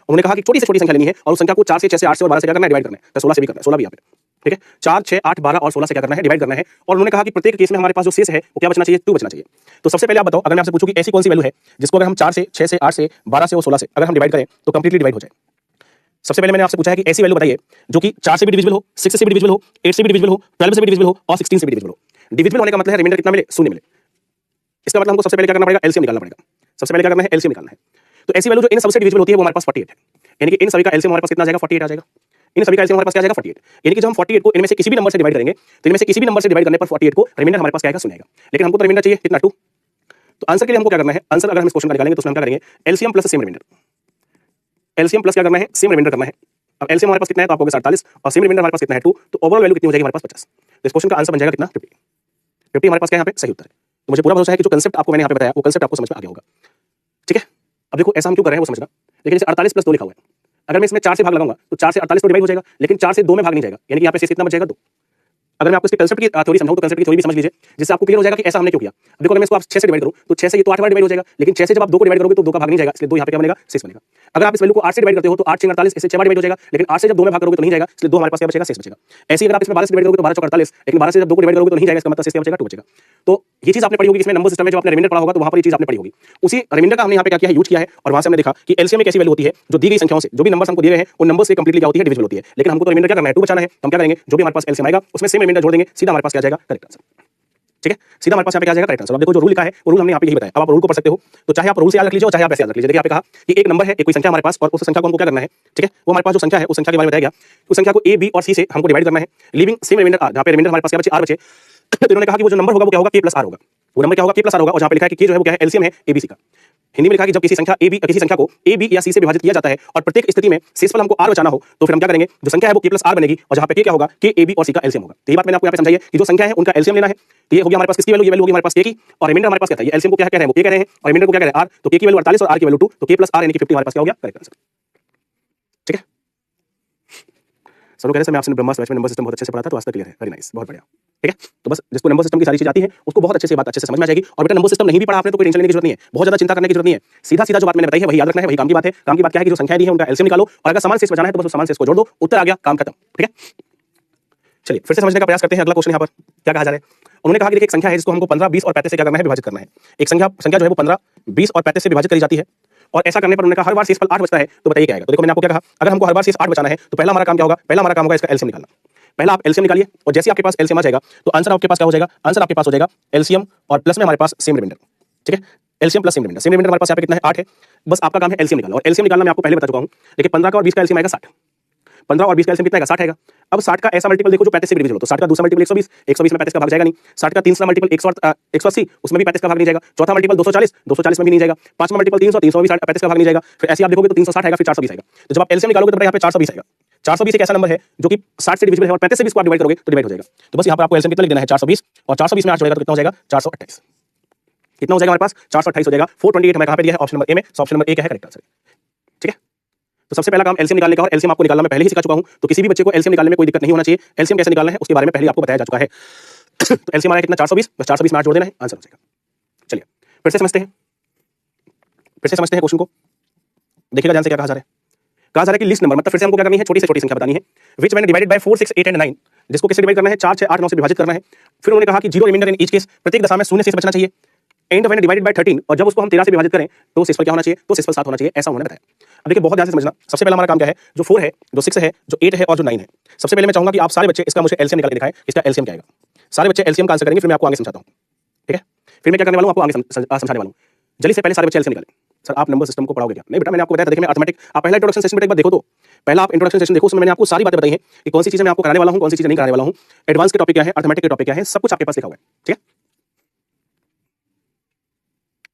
A: उन्होंने कहा कि छोटी से छोटी संख्या लेनी है और उस संख्या को 4 से, 6 से, 8 से और 12 से क्या करना है, डिवाइड करना है। तो 16 से भी करना है, 16 भी यहाँ पे, ठीक है। 4 6 8 12 और 16 से क्या करना है, डिवाइड करना है। और उन्होंने कहा कि प्रत्येक केस में हमारे पास जो शेष है वो क्या बचना चाहिए, 2 बचना चाहिए। तो सबसे पहले आप बताओ, अगर मैं आपसे पूछूं कि ऐसी कौन सी वैल्यू है जिसको अगर हम 4 से, 6 से, 8 से, 12 से और 16 से अगर हम डिवाइड करें तो कंप्लीटली डिवाइड हो जाए। सबसे पहले मैंने आपसे पूछा है कि ऐसी वैल्यू बताइए जो कि 4 से भी डिविजिबल हो, 6 से भी डिविजिबल हो, 8 से भी डिविजिबल हो, 12 से भी डिविजिबल हो और 16 से भी डिविजिबल हो। डिविजिबल होने का मतलब है रिमाइंडर कितना मिले, 0 मिले। इसका मतलब हमको सबसे पहले क्या करना पड़ेगा, एलसीएम निकालना पड़ेगा। सबसे पहले क्या करना है, एलसीएम निकालना है। तो ऐसी वैल्यू जो इन सबसे डिविजिबल होती है वो हमारे पास 48 है, यानी कि इन सभी का एलसीएम हमारे पास कितना आ जाएगा, 48 आ जाएगा। इन सभी का एलसीएम हमारे पास क्या आ जाएगा, 48। यानी कि जब हम 48 को इनमें से किसी भी नंबर से डिवाइड करेंगे तो इनमें से किसी भी नंबर से डिवाइड करने पर 48 को रिमाइंडर हमारे पास क्या आएगा, 0 आएगा। लेकिन हमको तो रिमाइंडर चाहिए कितना, 2। तो आंसर के लिए हमको क्या करना है, आंसर अगर हम इस क्वेश्चन का निकालेंगे तो उसमें हम क्या करेंगे, LCM plus same remainder. LCM plus क्या करना है, सेम रिमाइंडर करना है। अब एलसीएम हमारे पास कितना है तो आपको 47 और सेम रिमाइंडर हमारे पास कितना है, 2। तो ओवरऑल वैल्यू कितनी हो जाएगी हमारे पास, 50। तो इस क्वेश्चन का आंसर बन जाएगा कितना, 50। 50 हमारे पास क्या है यहाँ पे, सही उत्तर है। तो मुझे पूरा भरोसा है कि जो कांसेप्ट आपको मैंने यहाँ पे बताया वो कांसेप्ट आपको समझ में आ गया होगा, ठीक है। अब देखो ऐसा हम क्यों कर रहे हैं वो समझना। लेकिन जैसे 48 + 2 लिखा हुआ है, अगर मैं इसमें 4 से भाग लगाऊंगा तो 4 से 48 तो डिवाइड हो जाएगा, लेकिन 4 से 2 में भाग नहीं जाएगा, यानी कि यहाँ पे शेष कितना बच जाएगा, 2। अगर मैं आपको इसके कांसेप्ट की थ्योरी समझाऊं तो कांसेप्ट की थ्योरी भी समझ लीजिए, जिससे आपको क्लियर हो जाएगा कि ऐसा हमने क्यों किया। अब देखो अगर मैं इसको आप 6 से डिवाइड करूं तो 6 से ये तो 8 बार डिवाइड हो जाएगा, लेकिन 6 से जब आप 2 को डिवाइड करोगे तो 2 का भाग नहीं जाएगा, इसलिए 2 यहाँ पे क्या बनेगा, शेष बनेगा। अगर आप इस वैल्यू को 8 से डिवाइड करते हो तो 8 6 48, इससे 6 बार डिवाइड हो जाएगा, लेकिन 8 से जब 2 में भाग करोगे तो नहीं जाएगा, इसलिए 2 हमारे पास क्या बचेगा, शेष बचेगा। ऐसे ही अगर आप इसमें 12 से डिवाइड करोगे तो 12 4 48, लेकिन 12 से जब 2 को डिवाइड करोगे तो नहीं जाएगा, इसका मतलब शेष क्या बचेगा, 2 बचेगा। तो ये चीज आपने पढ़ी होगी, इसमें नंबर सिस्टम में जब आपने रिमाइंडर पढ़ा होगा तो वहां पर ये चीज आपने पढ़ी होगी। उसी रिमाइंडर का हमने यहाँ पे क्या किया है, यूज किया है और वहां से हमने देखा कि एलसीएम एक ऐसी वैल्यू होती है जो दी गई संख्याओं से, जो भी नंबर्स हमको दिए गए हैं उन नंबर से कंप्लीटली क्या होती है, डिविजिबल होती है। लेकिन हमको तो रिमाइंडर क्या करना है, 2 बचाना है। हम क्या करेंगे, जो भी हमारे पास एलसीएम आएगा उसमें सेम रिमाइंडर जोड़ देंगे, सीधा हमारे पास क्या जाएगा, करेक्ट आंसर, ठीक है। सीधा हमारे पास यहाँ पे क्या जाएगा, करेक्ट आंसर। अब देखो जो रूल लिखा है वो रूल हमने यहाँ पे यही बताया। अब आप रूल को पढ़ सकते हो, तो चाहे आप रूल से याद रख लीजिए और चाहे आप ऐसे याद रख लीजिए। देखिए यहाँ पे कहा कि एक नंबर है, एक कोई संख्या हमारे पास, और उस संख्या को हमको क्या करना है, ठीक है, वो हमारे पास जो संख्या है उस संख्या के बारे में बताया गया। उस संख्या को ए, बी और सी से हमको डिवाइड करना है, लिविंग सेम रिमाइंडर आर, जहाँ पे रिमाइंडर हमारे पास क्या बचे, आर बचे। तो इन्होंने कहा कि वो जो नंबर होगा वो क्या होगा, के प्लस आर होगा। वो नंबर क्या होगा, के प्लस आर होगा। और जहाँ पे लिखा है कि के जो है वो क्या है, एलसीएम है ए बी सी का। हिंदी में लिखा है कि जब किसी संख्या को ए बी या सी से विभाजित किया जाता है और प्रत्येक स्थिति में शेषफल हमको आर बचाना हो तो फिर हम क्या करेंगे, जो संख्या है वो के प्लस आर बनेगी, और जहाँ पे के क्या होगा, के ए बी और सी का एलसीएम होगा। तो ये बात मैंने आपको यहाँ पे समझाई है कि जो संख्या है उनका एलसीएम लेना है। तो ये हो गया हमारे पास किसकी वैल्यू, ये वैल्यू होगी हमारे पास के की, और रिमाइंडर हमारे पास क्या था, ये एलसीएम को क्या कह रहे हैं, वो के कह रहे हैं, और रिमाइंडर को क्या कह रहे हैं, आर। तो के की वैल्यू 48 और आर की वैल्यू 2, तो के प्लस आर यानी कि 50 हमारे पास क्या हो गया, करेक्ट आंसर, ठीक है। सब लोग कह रहे हैं मैं आपसे ब्रह्मास्त्र बैच में नंबर सिस्टम बहुत अच्छे से पढ़ा था, तो आज तक क्लियर है, वेरी नाइस, बहुत बढ़िया, ठीक है। तो बस जिसको नंबर सिस्टम की सारी चीज आती है उसको बहुत अच्छे से बात अच्छे से समझ में आ जाएगी। और बेटा नंबर सिस्टम नहीं भी पढ़ा आपने तो कोई टेंशन लेने की जरूरत नहीं है, बहुत ज्यादा चिंता करने की जरूरत नहीं है। सीधा सीधा जो बात मैंने बताई है वही याद रखना है, वही काम की बात है। काम की बात क्या है कि जो संख्या दी है उनका एलसीएम निकालो, और अगर समान शेष बचाना है तो बस समान शेष को जोड़ दो, उत्तर आ गया, काम खत्म, ठीक है। चलिए फिर से समझने का प्रयास करते हैं। अगला क्वेश्चन यहाँ पर क्या कहा जा रहा है, उन्होंने कहा कि देखिए एक संख्या है जिसको हमको 15 20 और 35 से क्या करना है, विभाजित करना है। एक संख्या जो है वो 15 20 और 35 से विभाजित करी जाती है, और ऐसा करने पर उन्होंने कहा हर बार शेषफल 8 बचता है, तो बताइए क्या आएगा। तो देखो मैंने आपको क्या कहा, अगर हमको हर बार शेष 8 बचाना है तो पहला हमारा काम क्या होगा, पहला हमारा काम होगा इसका एलसीएम निकालना। पहला आप एलसीएम निकालिए, और जैसे आपके पास एलसीएम आ जाएगा तो आंसर आपके पास क्या हो जाएगा, आंसर आपके पास हो जाएगा एलसीएम और प्लस में हमारे पास सेम रिमाइंडर, ठीक है। LCM plus same remainder, same remainder हमारे पास यहाँ पे कितना है, 8 है। बस आपका काम है एलसीएम निकालना, और एलसीएम निकालना मैं आपको पहले बता चुका हूँ। देखिए 15 का और 20 का एलसीएम आएगा 60, 15 और 20 का एलसीएम कितना आएगा? 60 आएगा। अब 60 का ऐसा मल्टीपल देखो जो 35 से भी डिविजिबल हो, तो 60 का दूसरा मल्टीपल 120, 120 में 35 का भाग जाएगा नहीं। 60 का तीसरा मल्टीपल 180, उसमें भी 35 का भाग नहीं जाएगा। चौथा मल्टीपल 240, 240 में भी नहीं जाएगा। पांचवा मल्टीपल 300, 300 में भी 35 का भाग नहीं जाएगा। फिर ऐसे आप देखोगे तो 360 आएगा, फिर 420 आएगा। तो जब आप एलसीएम निकालोगे तो यहाँ पे 420 आएगा। 420 एक ऐसा नंबर है जो कि 60 से डिविजिबल है और 35 से भी इसको आप डिवाइड करोगे तो डिवाइड हो जाएगा। तो बस यहाँ पर आपको एलसीएम कितना लिख देना है? 420, और 420 में 8 जोड़ेगा तो कितना हो जाएगा? 428। कितना हो जाएगा हमारे पास? 428 हो जाएगा। 428 हमें कहाँ पे दिया है? ऑप्शन नंबर ए में। ऑप्शन नंबर ए क्या है करेक्ट आंसर? ठीक है, तो सबसे पहला काम एलसीएम निकालने का, और एलसीएम आपको निकालना मैं पहले ही सिखा चुका हूं, तो किसी भी बच्चे को एलसीएम निकालने में कोई दिक्कत नहीं होना चाहिए। एलसीएम कैसे निकालना है उसके बारे में पहले आपको बताया जा चुका है। तो एलसीएम हमारा कितना? 420, बस 420 में 8 जोड़ देना है, आंसर हो जाएगा। चलिए फिर से समझते हैं क्वेश्चन को। देखिएगा ध्यान से क्या कहा जा रहा है। कहा जा रहा है कि लिस्ट नंबर, मतलब फिर से हमको क्या करनी है? छोटी से छोटी संख्या बतानी है। विच मैंने डिवाइडेड बाय 4, 6, 8 एंड 9, जिसको किससे डिवाइड करना है? 4, 6, 8, 9 से विभाजित करना है। फिर उन्होंने कहा कि zero reminder in each case, प्रत्येक दशा में शून्य शेष बचना चाहिए। एंड मैंने डिवाइडेड बाय 13, और जब उसको हम 13 से विभाजित करें तो शेषफल क्या होना चाहिए? तो शेषफल 7 होना चाहिए, ऐसा उन्होंने बताया। अब देखिए बहुत ध्यान से समझना। सबसे पहला हमारा काम क्या है? जो 4 है, जो 6 है, जो 8 है और जो 9 है। सबसे पहले मैं चाहूंगा कि आप सारे बच्चे इसका मुझे एलसीएम निकाल के दिखाएं। इसका एलसीएम क्या आएगा? सारे बच्चे एलसीएम का आंसर करेंगे, फिर मैं आपको आगे समझाता हूं। ठीक है, फिर मैं क्या करने वाला हूं? आपको आगे समझाने वाला हूं। जल्दी से पहले सारे बच्चे एलसीएम निकालें। सर आप नंबर सिस्टम को पढ़ाओगे क्या? नहीं बेटा, मैंने आपको बताया था। देखिए मैं अर्थमेटिक, आप पहला इंट्रोडक्शन सेशन में एक बार देखो, तो पहला आप इंट्रोडक्शन सेशन देखो, उसमें मैंने आपको सारी बातें बताई हैं कि कौन सी चीजें मैं आपको कराने वाला हूं, कौन सी चीजें नहीं कराने वाला हूं, एडवांस के टॉपिक क्या है, अर्थमेटिक के टॉपिक क्या है, सब कुछ आपके पास लिखा हुआ है। ठीक है,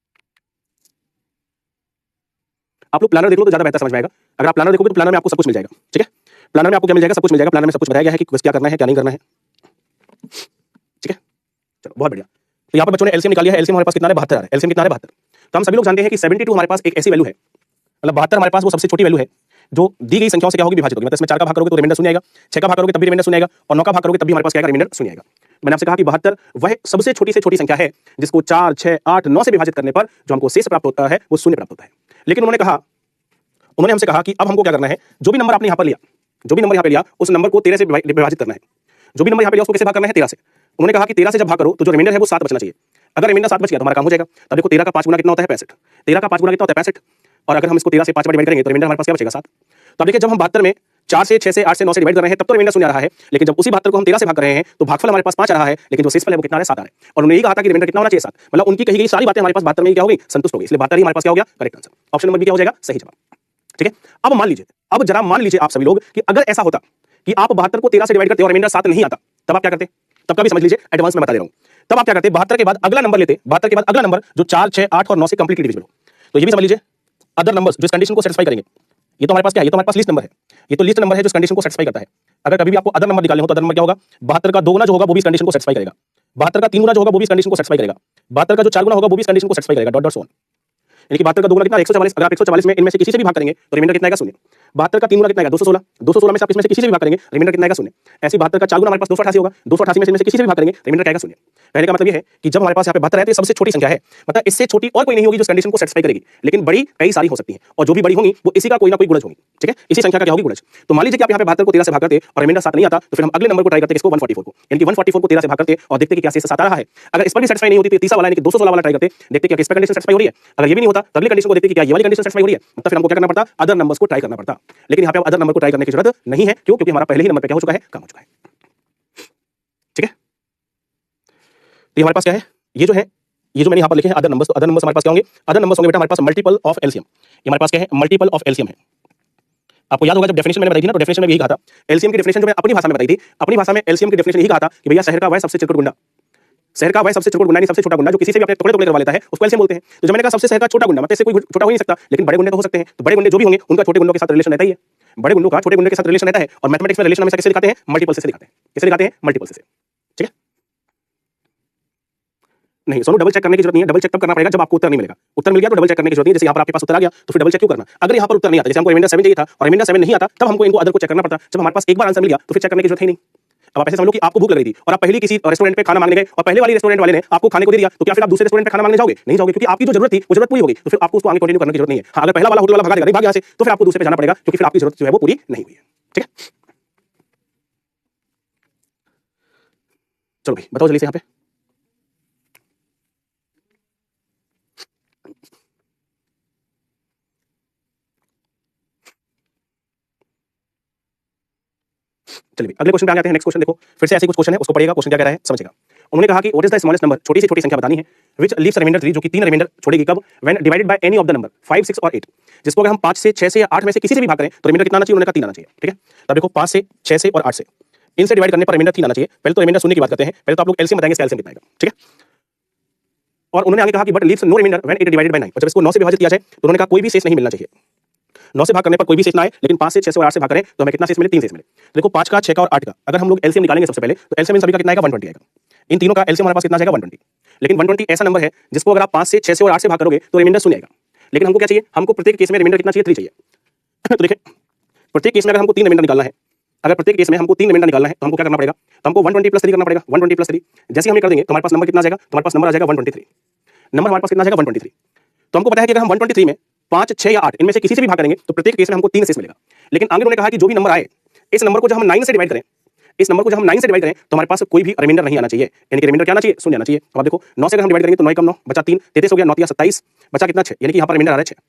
A: आप लोग प्लानर देख लो तो ज्यादा बेहतर समझ में आएगा। अगर आप प्लानर देखोगे तो प्लानर में आपको सब कुछ मिल जाएगा। ठीक है, प्लानर में आपको क्या मिल जाएगा? सब कुछ मिल जाएगा। प्लानर में सब कुछ बताया गया है कि क्या करना है, क्या नहीं करना है। ठीक है, चलो बहुत बढ़िया। तो यहाँ पर बच्चों ने एलसीएम निकाल लिया है। एलसीएम हमारे पास कितना है? 72 आ रहा है। एलसीएम कितना है? 72। तो हम सभी लोग जानते हैं कि 72 हमारे पास एक ऐसी वैल्यू है, मतलब 72 हमारे पास वो सबसे छोटी वैल्यू है जो दी गई संख्याओं से क्या होगी? विभाजित होगी। मतलब इसमें 4 का भाग करोगे तो रिमाइंडर शून्य आएगा, 6 का भाग करोगे तब भी रिमाइंडर शून्य आएगा, और 9 का भाग करोगे तब भी हमारे पास क्या आएगा? रिमाइंडर शून्य आएगा। मैंने आपसे कहा कि 72 वह सबसे छोटी से छोटी संख्या है जिसको 4, 6, 8, 9 से विभाजित करने पर जो हमको शेष प्राप्त होता है वो शून्य प्राप्त होता है। लेकिन उन्होंने हमसे कहा कि अब हमको क्या करना है? जो भी नंबर आपने यहाँ पर लिया, जो भी नंबर यहाँ पे लिया, उस नंबर को 13 से विभाजित करना है। जो भी नंबर यहाँ पे लिया उसको कैसे भाग करना है? 13 से। उन्होंने कहा कि 13 से जब भाग करो तो जो रिमाइंडर है वो 7 बचना चाहिए। अगर रिमाइंडर 7 बच गया तो हमारा काम हो जाएगा। तब देखो 13 का 5 गुना कितना होता है? 65। 13 का 5 गुना कितना होता है? 65। और अगर हम इसको 13 से 5 बार डिवाइड करेंगे तो रिमाइंडर हमारे पास क्या बचेगा? 7। तो अब देखिए जब हम 72 में 4 से, 6 से, 8 से, 9 से डिवाइड कर रहे हैं तब तो रिमाइंडर शून्य आ रहा है, लेकिन जब उसी 72 को हम 13 से भाग कर रहे हैं तो भागफल हमारे पास 5 आ रहा है, लेकिन जो शेषफल है वो कितना आ रहा है? 7 आ रहा है। और उन्होंने यही कहा था कि रिमाइंडर कितना होना चाहिए? 7। मतलब उनकी कही गई सारी बातें हमारे पास 72 में क्या हो गई? संतुष्ट हो गई। इसलिए 72 ही हमारे पास क्या हो गया? Correct answer. Option number B क्या हो जाएगा? सही जवाब। ठीक है, अब मान लीजिए, अब जरा मान लीजिए आप सभी लोग कि अगर ऐसा होता कि आप 72 को 13 से डिवाइड करते और रिमाइंडर 7 नहीं आता, तब आप क्या करते? तब का भी समझ लीजिए, एडवांस में बता दे रहा हूं। तब आप क्या करते? 72 के बाद अगला नंबर लेते, 72 के बाद अगला नंबर जो 4, 6, 8 और 9 से कंप्लीटली डिविजिबल हो। तो ये भी समझ लीजिए अदर नंबर्स जो इस कंडीशन को सेटिस्फाई करेंगे। ये तो हमारे पास क्या है? ये तो हमारे पास लिस्ट नंबर है। ये तो लिस्ट नंबर है जो इस कंडीशन को सेटिस्फाई करता है। अगर कभी भी आपको अदर नंबर निकालने हो तो अदर नंबर क्या होगा? 72 का 2 गुना जो होगा वो भी इस कंडीशन को सेटिस्फाई करेगा। 72 का 3 गुना जो होगा वो भी इस कंडीशन को सेटिस्फाई करेगा। 72 का जो 4 गुना होगा वो भी इस कंडीशन को सेटिस्फाई करेगा। Dot dot so on. यानी कि 72 का 2 गुना कितना? 144। अगर आप 144 में इनमें से किसी से भी भाग करेंगे तो रिमाइंडर कितना आएगा? शून्य। 72 का 3 गुना कितना आएगा? 216। 216 में से आप इसमें से किसी से भी भाग करेंगे रिमाइंडर कितना आएगा? शून्य। ऐसे 72 का 4 गुना हमारे पास 288 होगा। 288 में से इनमें से किसी से भी भाग करेंगे रिमाइंडर क्या आएगा? शून्य। कहने का मतलब ये है कि जब हमारे पास यहाँ पे 72 है तो ये सबसे छोटी संख्या है, मतलब इससे छोटी और कोई नहीं होगी जो कंडीशन को सेटिस्फाई करेगी, लेकिन बड़ी कई सारी हो सकती हैं, और जो भी बड़ी होंगी वो इसी का कोई ना कोई गुणज होगी। ठीक है, इसी संख्या का क्या होगी? गुणज। तो मान लीजिए कि आप यहाँ पे 72 को 13 से भाग करते और रिमाइंडर 7 नहीं आता, तो फिर हम अगले नंबर को ट्राई करते, किसको? 144 को। यानी कि 144 को 13 से भाग करते और देखते कि क्या शेष 7 आ रहा है। अगर इस पर भी सेटिस्फाई नहीं होती तो तीसरा वाला यानी कि 216 वाला ट्राई करते, देखते कि इस पर कंडीशन सेटिस्फाई हो रही है। अगर ये भी नहीं होता तो अगली कंडीशन को देखते कि क्या ये वाली कंडीशन सेटिस्फाई हो रही है, तो फिर हमको क्या करना पड़ता? अदर नंबर्स को ट्राई करना पड़ता। लेकिन यहाँ पे अदर नंबर को ट्राई करने की जरूरत नहीं है। क्यों? क्योंकि हमारा पहले ही नंबर पे क्या हो चुका है? काम हो चुका है। ठीक है, तो हमारे पास क्या है? ये जो मैंने यहाँ पर लिखे हैं अदर नंबर्स, तो अदर नंबर्स हमारे पास क्या होंगे? अदर नंबर्स होंगे बेटा हमारे पास मल्टीपल ऑफ एलसीएम। ये हमारे पास क्या है? मल्टीपल ऑफ एलसीएम है। आपको याद होगा जब डेफिनेशन मैंने बताई थी ना, तो डेफिनेशन में यही कहा था। एलसीएम की डेफिनेशन जो मैं अपनी भाषा में बताई थी, अपनी भाषा में एलसीएम की डेफिनेशन यही कहा था कि भैया शहर का वह सबसे चिरकुट गुंडा, शहर का वह सबसे चिरकुट गुंडा नहीं सबसे छोटा गुंडा जो किसी से भी अपने टुकड़े टुकड़े करवा लेता है उसको एलसीएम बोलते हैं। तो जब मैंने कहा सबसे शहर का छोटा गुंडा, मतलब इससे कोई छोटा हो ही नहीं सकता, लेकिन बड़े गुंडे तो हो सकते हैं। तो बड़े गुंडे जो भी होंगे उनका छोटे गुंडों के साथ रिलेशन रहता ही है। बड़े गुंडों का छोटे गुंडे के साथ रिलेशन रहता है, और मैथमेटिक्स में रिलेशन हमेशा किससे दिखाते हैं? मल्टीपल से दिखाते हैं। किससे दिखाते हैं? मल्टीपल से। ठीक है, नहीं सोनू डबल चेक करने की जरूरत नहीं है। डबल चेक तब करना पड़ेगा जब आपको उत्तर नहीं मिलेगा। उत्तर मिल गया तो डबल चेक करने की जरूरत नहीं है। जैसे यहाँ पर आपके पास उत्तर आ गया तो फिर डबल चेक क्यों करना? अगर यहाँ पर उत्तर नहीं आता, जैसे हमको रिमाइंडर 7 चाहिए था और रिमाइंडर 7 नहीं आता, तब हमको इनको अदर को चेक करना पड़ता। जब हमारे पास एक बार आंसर मिल गया तो फिर चेक करने की जरूरत ही नहीं। अब आप ऐसे समझ लो कि आपको भूख लग रही थी और आप पहले किसी रेस्टोरेंट पे खाना मांगने गए और पहले वाली रेस्टोरेंट वाले ने आपको खाने को दे दिया, तो क्या फिर आप दूसरे रेस्टोरेंट पे खाना मांगने जाओगे? नहीं जाओगे, क्योंकि आपकी जो जरूरत थी वो जरूरत पूरी हो गई। तो फिर आपको उसको आगे कंटिन्यू करने की जरूरत नहीं है। हाँ, अगर पहला वाला होटल वाला भगा देगा, नहीं भाग यहाँ से, तो फिर आपको दूसरे पे जाना पड़ेगा, क्योंकि फिर आपकी जरूरत जो है वो पूरी नहीं हुई है। ठीक है, चलो भाई बताओ जल्दी से यहाँ पे। चलिए अगले क्वेश्चन पे आ जाते हैं। नेक्स्ट क्वेश्चन देखो, फिर से ऐसे कुछ क्वेश्चन है, उसको पढ़िएगा, क्वेश्चन क्या कह रहा है समझिएगा। उन्होंने कहा कि what is the smallest number, छोटी से छोटी संख्या बतानी है, विच लीव्स रिमाइंडर 3, जो कि 3 रिमाइंडर छोड़ेगी कब, when divided by any of the number 5, 6 और 8, जिसको अगर हम 5 से 6 से या 8 में से किसी से भी भाग करें तो रिमाइंडर कितना आना चाहिए, उन्होंने कहा 3 आना चाहिए। ठीक है, तो देखो 5 से 6 से और 8 से इनसे डिवाइड करने पर रिमाइंडर 3 आना चाहिए। पहले तो रिमाइंडर शून्य की बात करते हैं, पहले तो आप लोग एलसीएम बताएंगे, इसका एलसीएम कितना आएगा। ठीक है, और उन्होंने आगे कहा कि but leaves no remainder when it divided by 9, और जब इसको 9 से विभाजित किया जाए तो उन्होंने कहा कोई भी शेष नहीं मिलना चाहिए। 9 से भाग करने पर कोई भी शेष ना आए, लेकिन 5 से 6 से और 8 से भाग करें तो हमें कितना शेष मिले, 3 शेष मिले। तो देखो 5 का, 6 का और 8 का अगर हम लोग एलसीएम निकालेंगे सबसे पहले, तो एलसीएम इन सभी का कितना आएगा, 120 आएगा। इन तीनों का एलसीएम हमारे पास कितना आ जाएगा, 120। लेकिन 120 ऐसा नंबर है जिसको अगर आप 5 से 6 से और 8 से भाग करोगे तो रिमाइंडर शून्य आएगा। लेकिन हमको क्या चाहिए, हमको प्रत्येक केस में रिमाइंडर कितना चाहिए, 3 चाहिए। तो देखिए प्रत्येक केस में अगर हमको 3 रिमाइंडर निकालना है, अगर प्रत्येक केस में हमको 3 रिमाइंडर निकालना है तो हमको क्या करना पड़ेगा, तो हमको 120 प्लस 3 करना पड़ेगा। 120 प्लस 3 जैसे हम ये कर देंगे तो हमारे पास नंबर कितना आ जाएगा, तो हमारे पास नंबर आ जाएगा 123। नंबर हमारे पास कितना आ जाएगा, 123। तो हमको पता है कि अगर हम 123 में 5, 6 या 8 इनमें से किसी से भी भाग करेंगे तो प्रत्येक केस में हमको 3 शेष मिलेगा। लेकिन आगे उन्होंने कहा कि जो भी नंबर आए, इस नंबर को जब हम 9 से डिवाइड करें, इस नंबर को जब हम 9 से डिवाइड करें तो हमारे पास कोई भी रिमाइंडर नहीं आना चाहिए, यानी कि रिमाइंडर क्या आना चाहिए, शून्य आना चाहिए। तो आप देखो 9 से अगर हम डिवाइड करेंगे तो 9 कम 9 बचा 3, 33 हो गया, 9 या 27 बचा कितना, 6, यानी कि यहाँ पर रिमाइंडर आ रहा है 6।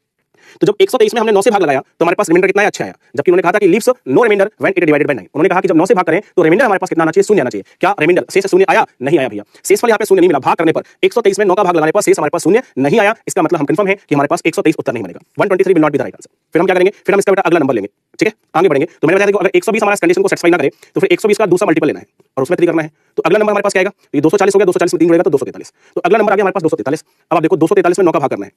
A: तो जब 123 में हमने 9 से भाग लगाया तो हमारे पास रिमाइंडर कितना है, अच्छा आया। जबकि उन्होंने कहा था कि leaves no remainder when it divided by 9, उन्होंने कहा कि जब 9 से भाग करें तो रिमाइंडर हमारे पास कितना आना चाहिए, शून्य आना चाहिए। क्या रिमाइंडर शेष शून्य आया, नहीं आया भैया, शेषफल यहाँ पे शून्य नहीं मिला। भाग करने पर 123 में 9 का भाग लगाने पर शेष हमारे पास शून्य नहीं आया। इसका मतलब हम कंफर्म है कि हमारे पास 123 उत्तर नहीं बनेगा, 123 will not be the right answer. फिर हम क्या करेंगे, फिर हम इसका बेटा अगला नंबर लेंगे। ठीक है, आगे बढ़ेंगे तो मैंने बताया कि अगर 120 हमारा कंडीशन को सेटिस्फाई ना करे तो फिर 120 का दूसरा मल्टीपल लेना है और उसमें 3 करना है। तो अगला नंबर हमारे पास क्या आएगा, ये 240 हो गया, 240 में 3 जुड़ेगा तो 243। तो अगला नंबर आ गया हमारे पास 243। अब आप देखो 243 में 9 का भाग करना है,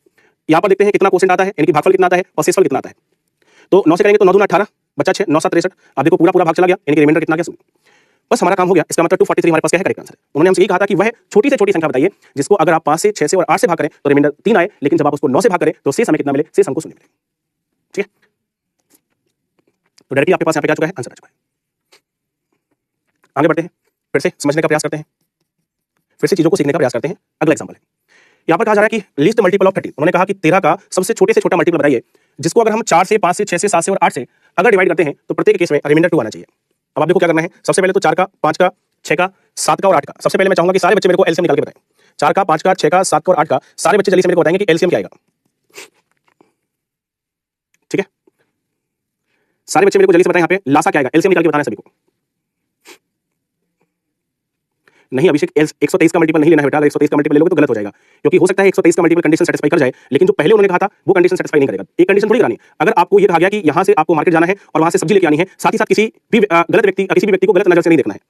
A: यहाँ पर देखते हैं कितना क्वेश्चन आता है, यानी कि भागफल कितना आता है और शेषफल कितना आता है। तो 9 से करेंगे तो 9 दूना 18 बचा 6, 9 7 63। आप देखो पूरा भाग चला गया, यानी कि रिमाइंडर कितना आ गया, शून्य। बस हमारा काम हो गया। इसका मतलब 243 हमारे पास क्या है, करेक्ट आंसर। उन्होंने हमसे यही कहा था कि वह छोटी से छोटी संख्या बताइए जिसको अगर आप 5 से 6 से और 8 से भाग करें तो रिमाइंडर 3 आए, लेकिन जब आप उसको 9 से भाग करें तो शेष हमें कितना मिले, शेष हमको शून्य मिले। ठीक है, तो डायरेक्टली आपके पास यहाँ पे क्या चुका है, आंसर आ चुका है। आगे बढ़ते हैं, फिर से समझने का प्रयास करते हैं, फिर से चीजों को सीखने का प्रयास करते हैं। अगला एग्जांपल है, यहाँ पर कहा जा रहा है कि लिस्ट मल्टीपल ऑफ 13। उन्होंने कहा कि 13 का सबसे छोटे से छोटा मल्टीपल बताइए जिसको अगर हम 4 से 5 से 6 से 7 से और 8 से अगर डिवाइड करते हैं तो प्रत्येक केस में रिमाइंडर 2 आना चाहिए। अब आप देखो क्या करना है, सबसे पहले तो 4 का, 5 का, 6 का, 7 का और 8 का। सबसे पहले मैं चाहूंगा कि सारे बच्चे मेरे को एलसीएम निकाल के बताएं। 4 का, 5 का, 6 का, 7 का और 8 का सारे बच्चे जल्दी से मेरे को बताएंगे कि एलसीएम क्या आएगा। ठीक है, सारे बच्चे मेरे को जल्दी से बताएं यहाँ पे लासा क्या आएगा, एलसीएम निकाल के बताना है सभी को। नहीं अभिषेक, 123 का मल्टीपल नहीं लेना है बेटा, 123 का मल्टीपल लोगे तो गलत हो जाएगा, क्योंकि हो सकता है 123 का मल्टीपल कंडीशन सेटिस्फाई कर जाए, लेकिन जो पहले उन्होंने कहा था वो कंडीशन सेटिस्फाई नहीं करेगा। एक कंडीशन थोड़ी करानी, अगर आपको ये कहा गया कि यहाँ से आपको मार्केट जाना है और वहां से सब्जी लेके आनी है, साथ ही साथ किसी भी गलत व्यक्ति, किसी भी व्यक्ति को गलत नजर से नहीं देखना है,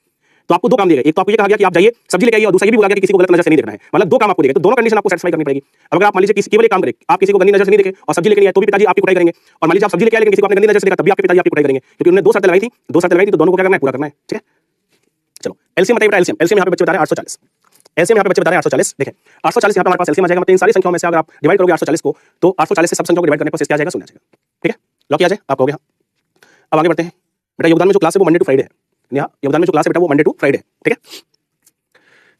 A: तो आपको 2 काम दिए गए। एक तो आपको ये कहा गया कि आप जाइए सब्जी लेके आइए, और दूसरा ये भी बोला गया कि किसी को गलत नजर से नहीं देखना है। मतलब 2 काम आपको दिए गए, तो दोनों कंडीशन आपको सेटिस्फाई करनी पड़ेगी। अब अगर आप मान लीजिए किसी केवल एक काम करें, आप किसी को गंदी नजर से नहीं देखे और सब्जी लेके नहीं आए तो भी पिताजी आपकी कुटाई करेंगे, और मान लीजिए आप सब्जी लेके आए लेकिन किसी को आपने गंदी नजर से देखा तब भी आपके पिताजी आपकी कुटाई करेंगे, क्योंकि उन्होंने 2 शर्तें लगाई थी, 2 शर्तें लगाई थी, तो दोनों को क्या करना है, पूरा करना है। ठीक है, चलो एलसीएम बताइए बेटा, एलसीएम, एलसीएम यहाँ पे बच्चे बता रहे हैं 840। एलसीएम यहाँ पे बच्चे बता रहे हैं 840। देखें 840 यहाँ पे हमारे पास एलसीएम आ जाएगा, मतलब इन सारी संख्याओं में से अगर आप डिवाइड करोगे 840 को तो 840 से सब संख्याओं को डिवाइड करने पर शेष क्या आ जाएगा, शून्य आ जाएगा। ठीक है, लॉक किया जाए, आप कहोगे हाँ। अब आगे बढ़ते हैं बेटा, योगदान में जो क्लास है वो मंडे टू फ्राइडे है। यहाँ योगदान में जो क्लास है बेटा वो मंडे टू फ्राइडे है। ठीक है,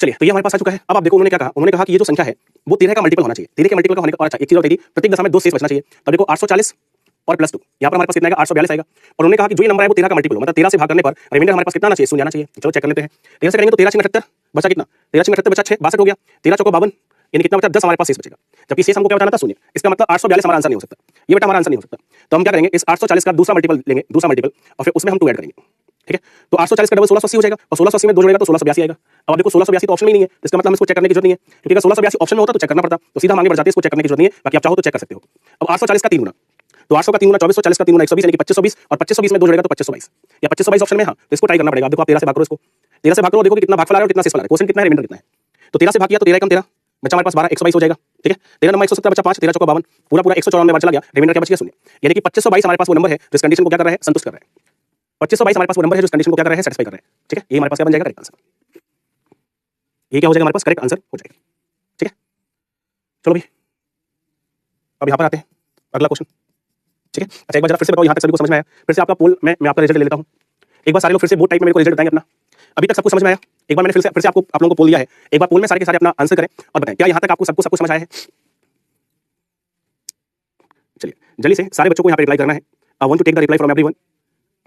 A: चलिए तो ये हमारे पास आ चुका है। अब आप देखो उन्होंने क्या कहा, उन्होंने कहा कि ये जो संख्या है वो 13 का मल्टीपल होना चाहिए। 13 के मल्टीपल का होने का और अच्छा एक चीज और थी, प्रत्येक दशा में 2 शेष बचना चाहिए। तो देखो 840 और प्लस 2, यहाँ पर हमारे पास कितना आएगा, 842 आएगा। और उन्होंने कहा कि जो ये नंबर है वो 13 का मल्टीपल हो, मतलब 13 से भाग करने पर रिमाइंडर हमारे पास कितना आना चाहिए, शून्य आना चाहिए। चलो चेक कर लेते हैं, 13 से करेंगे तो 13 6 78 बचा कितना, 13 6 78 बचा 6, 62 हो गया, 13 चौको 52, यानी कितना बचा 10 हमारे पास शेष बचेगा, जबकि शेष हमको क्या बताना था, शून्य। इसका मतलब 842 हमारा आंसर नहीं हो सकता, ये बेटा हमारा आंसर नहीं हो सकता। तो हम क्या करेंगे, इस 840 का दूसरा मल्टीपल लेंगे, दूसरा मल्टीपल, और फिर उसमें हम 2 ऐड करेंगे। ठीक है, तो 840 का डबल 1680 हो जाएगा, और 1680 में 2 जोड़ेगा तो 1682 आएगा। अब देखो 1682 तो ऑप्शन में ही नहीं है, इसका मतलब हम इसको चेक करने की जरूरत नहीं है, क्योंकि अगर 1682 ऑप्शन में होता तो चेक करना पड़ता, तो सीधा हम आगे बढ़ जाते हैं, इसको चेक करने की जरूरत नहीं है, बाकी आप चाहो तो चेक कर सकते हो। अब 840 का 3 गुना, तो 800 का 3 गुना 2440 का 3 गुना 120, यानी कि 2520, और 2520 में 2 जोड़ेगा तो 2522 या 2522 ऑप्शन में। हाँ, तो इसको ट्राई करना पड़ेगा। अब देखो आप 13 से भाग करो, इसको 13 से भाग करो, देखो कि कितना भागफल आ रहा है और कितना शेषफल आ रहा है, क्वेश्चन कितना है, रिमाइंडर कितना है। तो 13 से भाग किया तो 13 कम 13 बचा हमारे पास 12, 122 हो जाएगा। ठीक है, 13 नंबर 170 बचा 5, 13 चौको 52, पूरा 154 बार चला गया, रिमाइंडर क्या बच गया, शून्य। यानी कि 2522 हमारे पास वो नंबर है जिस कंडीशन को क्या कर रहा है, संतुष्ट कर रहा है। 2522 हमारे पास वो नंबर है जो कंडीशन को क्या कर रहा है, सेटिस्फाई कर रहा है। ठीक है, ये हमारे पास क्या बन जाएगा, करेक्ट आंसर। ये क्या हो जाएगा हमारे पास, करेक्ट आंसर हो जाएगा। ठीक है, चलो भाई अब यहाँ पर आते हैं अगला क्वेश्चन। ठीक है, अच्छा एक बार जरा फिर से बताओ यहाँ तक सभी को समझ में आया, फिर से आपका पोल मैं आपका रिजल्ट ले लेता हूँ। एक बार सारे लोग फिर से बोर्ड टाइप में मेरे को रिजल्ट बताएंगे अपना, अभी तक सबको समझ में आया। एक बार मैंने फिर से आप लोगों को पोल दिया है, एक बार पोल में सारे के सारे अपना आंसर करें और बताएं क्या यहाँ तक आपको सबको समझ आया है। चलिए जल्दी से सारे बच्चों को यहाँ पे रिप्लाई करना है। I want to take the reply from everyone.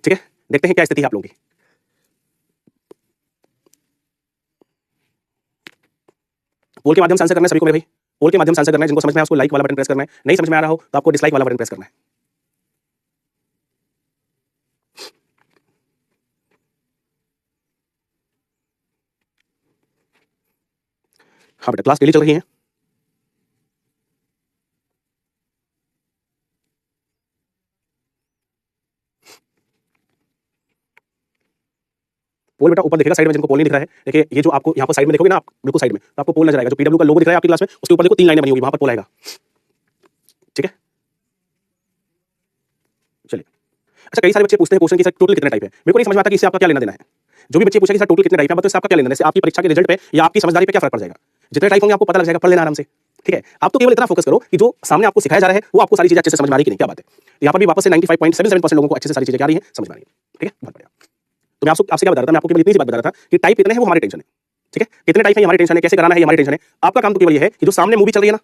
A: ठीक है, देखते हैं क्या स्थिति है आप लोगों की। पोल के माध्यम से आंसर करना है सभी को मेरे भाई, पोल के माध्यम से आंसर करना है। जिनको समझ में आया उसको लाइक वाला बटन प्रेस करना है, नहीं समझ में आ रहा हो तो आपको डिसलाइक वाला बटन प्रेस करना है। हाँ बेटा, क्लास डेली चल रही है। पोल बेटा ऊपर दिखेगा साइड में, जिनको पोल नहीं दिख रहा है देखिए, ये जो आपको यहाँ पर साइड में देखोगे ना आप, बिल्कुल साइड में, तो आपको पोल नजर आएगा। जो पीडब्ल्यू का लोगो दिख रहा है आपकी क्लास में, उसके ऊपर देखो 3 लाइनें बनी होगी, वहां पर पोल आएगा। ठीक है, चलिए। अच्छा, कई सारे बच्चे पूछते हैं क्वेश्चन कि सर टोटल कितने टाइप है। मेरे को नहीं समझ में आता कि इससे आपका क्या लेना देना है। जो भी बच्चे पूछे कि सर टोटल कितने टाइप है, बताओ इससे आपका क्या लेना देना है, इससे आपकी परीक्षा के रिजल्ट पे या आपकी समझदारी पे क्या फर्क पड़ जाएगा। जितने टाइप होंगे आपको पता लग जाएगा, पढ़ लेना आराम से। ठीक है, आप तो केवल इतना फोकस करो कि जो सामने आपको सिखाया जा रहा है वो आपको सारी चीजें अच्छे से समझ में आ रही है कि नहीं, क्या बात है। यहाँ पर भी वापस से 95.77% लोगों को अच्छे से सारी चीजें आ रही है, समझ में आ रही है। ठीक है, बहुत बढ़िया। तो मैं आपसे क्या बता रहा था, मैं आपको केवल इतनी सी बात बता रहा था कि टाइप कितने हैं वो हमारी टेंशन है। ठीक है, कितने टाइप है हमारी टेंशन है, कैसे कराना है हमारी टेंशन है। आपका काम तो केवल ये है कि जो सामने मूवी चल रही है ना,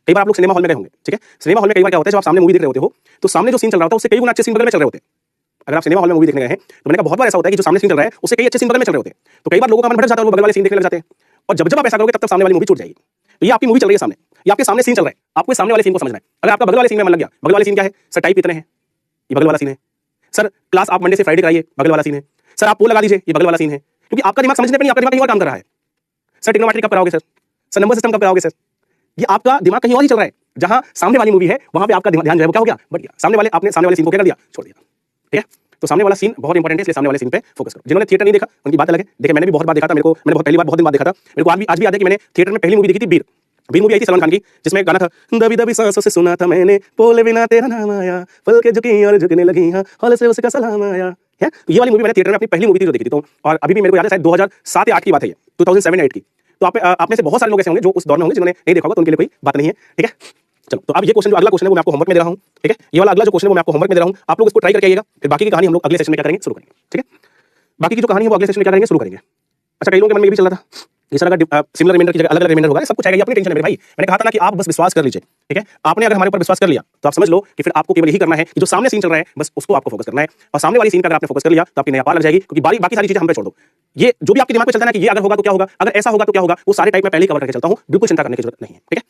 A: कई बार आप लोग सिनेमा हॉल में गए होंगे। ठीक है, सिनेमा हॉल में कई बार क्या होता है, जब आप सामने मूवी देख रहे होते हो तो सामने जो सीन चल रहा होता है उससे कई गुना अच्छे सीन बगल में चल रहे होते हैं। अगर आप सिनेमा हॉल में मूवी देखने गए हैं तो मैंने कहा बहुत बार ऐसा होता है कि जो सामने सीन चल रहा है उससे कई अच्छे सीन बगल में चल रहे होते हैं। तो कई बार लोगों का मन भटक जाता है, वो बगल वाले सीन देखने लग जाते हैं। और जब जब आप ऐसा करोगे तब तक सामने वाली मूवी छूट जाएगी। तो ये आपकी मूवी चल रही है सामने, ये आपके सामने सीन चल रहा है, आपको सामने वाले सीन को समझना है। अगर आपका बगल वाले सीन में मन लग गया, बगल वाले सीन क्या है सर, टाइप कितने हैं, ये बगल वाला सीन है। सर क्लास आप मंडे से फ्राइडे कराइए, बगल वाला सीन है। सर आप पोल लगा दीजिए, ये बगल वाला सीन है। क्योंकि आपका दिमाग समझने पे नहीं, आपका दिमाग कहीं और काम कर रहा है। सर ट्रिग्नोमेट्री कब कराओगे सर नंबर सिस्टम कब कराओगे सर, ये आपका दिमाग कहीं और ही चल रहा है। जहां सामने वाली मूवी है वहां पे आपका ध्यान जो है वो क्या हो गया, बढ़ गया। सामने वाले सीन को क्या कर दिया, छोड़ दिया। ठीक है, तो सामने वाला सीन बहुत इंपॉर्टेंट है, इसलिए सामने वाले सीन पे फोकस करो। जिन्होंने थिएटर नहीं देखा उनकी बात अलग है। देखिए मैंने भी बहुत बार देखा था, मैंने बहुत पहली बार बहुत दिन बाद देखा था। मेरे को आज भी याद है कि मैंने थिएटर में पहली मूवी देखी थी बीर मूवी आई थी सलमान खान की, जिसमें गाना था दबी दबी सांसों से सुना था मैंने, बोले बिना तेरा नाम आया, पल के झुकी और झुकने लगी, हाँ हौले से उसका सलाम आया है। ये वाली मूवी मैंने थिएटर में अपनी पहली मूवी थी जो देखी थी। तो और अभी भी मेरे को याद है शायद 2007 या 8 की बात है, ये 2007-8 की। तो आप में से बहुत सारे लोग ऐसे होंगे जो उस दौर में होंगे, जिन्होंने नहीं देखा होगा, तो उनके लिए कोई बात नहीं है। ठीक है, चलो तो अब ये क्वेश्चन जो अगला क्वेश्चन है वो मैं आपको होमवर्क में दे रहा हूं। ठीक है, ये वाला अगला जो क्वेश्चन है वो मैं आपको होमवर्क में दे रहा हूं, आप लोग इसको ट्राई करके आइएगा। फिर बाकी की कहानी हम लोग अगले सेशन में क्या करेंगे, शुरू करेंगे। ठीक है, बाकी की जो कहानी है वो अगले सेशन में क्या करेंगे, शुरू करेंगे। अच्छा, कई लोगों के मन में ये भी चल रहा था कि सर अगर सिमिलर रिमाइंडर की जगह अलग अलग रिमाइंडर होगा, सब कुछ आएगा, ये अपनी टेंशन है मेरे भाई। मैंने कहा था ना कि आप बस विश्वास कर लीजिए। ठीक है, आपने अगर हमारे ऊपर विश्वास कर लिया तो आप समझ लो कि फिर आपको केवल यही करना है कि जो सामने सीन चल रहा है बस उसको आपको फोकस करना है, और सामने वाली सीन पर अगर आपने फोकस कर लिया तो आपकी नया पार लग जाएगी। क्योंकि बाकी सारी चीजें हम पे छोड़ दो। ये जो भी आपके दिमाग में चलता है ना कि ये अगर होगा तो क्या होगा, अगर ऐसा होगा तो क्या होगा, वो सारे टाइप में पहले ही कवर करके चलता हूं, बिल्कुल चिंता करने की जरूरत नहीं है। ठीक है,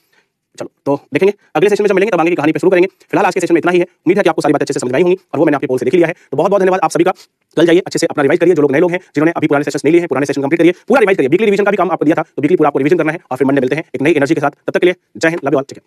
A: चलो तो देखेंगे अगले सेशन में जब मिलेंगे तब आगे की कहानी पे शुरू करेंगे। फिलहाल आज के सेशन में इतना ही है। उम्मीद है कि आपको सारी बातें अच्छे से समझ आई होंगी, और वो मैंने आपके पोल से देख लिया है। तो बहुत बहुत धन्यवाद आप सभी का। कल जाइए अच्छे से अपना रिवाइज करिए। जो लोग नए लोग हैं, जिन्होंने अभी पुराने सेशन नहीं लिए हैं, पुराने सेशन कंप्लीट करिए, पूरा रिवाइज करिए। वीकली रिवीजन का भी काम आपको दिया था, तो वीकली पूरा आपको रिवीजन करना है, और फिर मंडे मिलते हैं एक नई एनर्जी के साथ। तब तक के लिए जय हिंद, लव यू ऑल, ठीक है।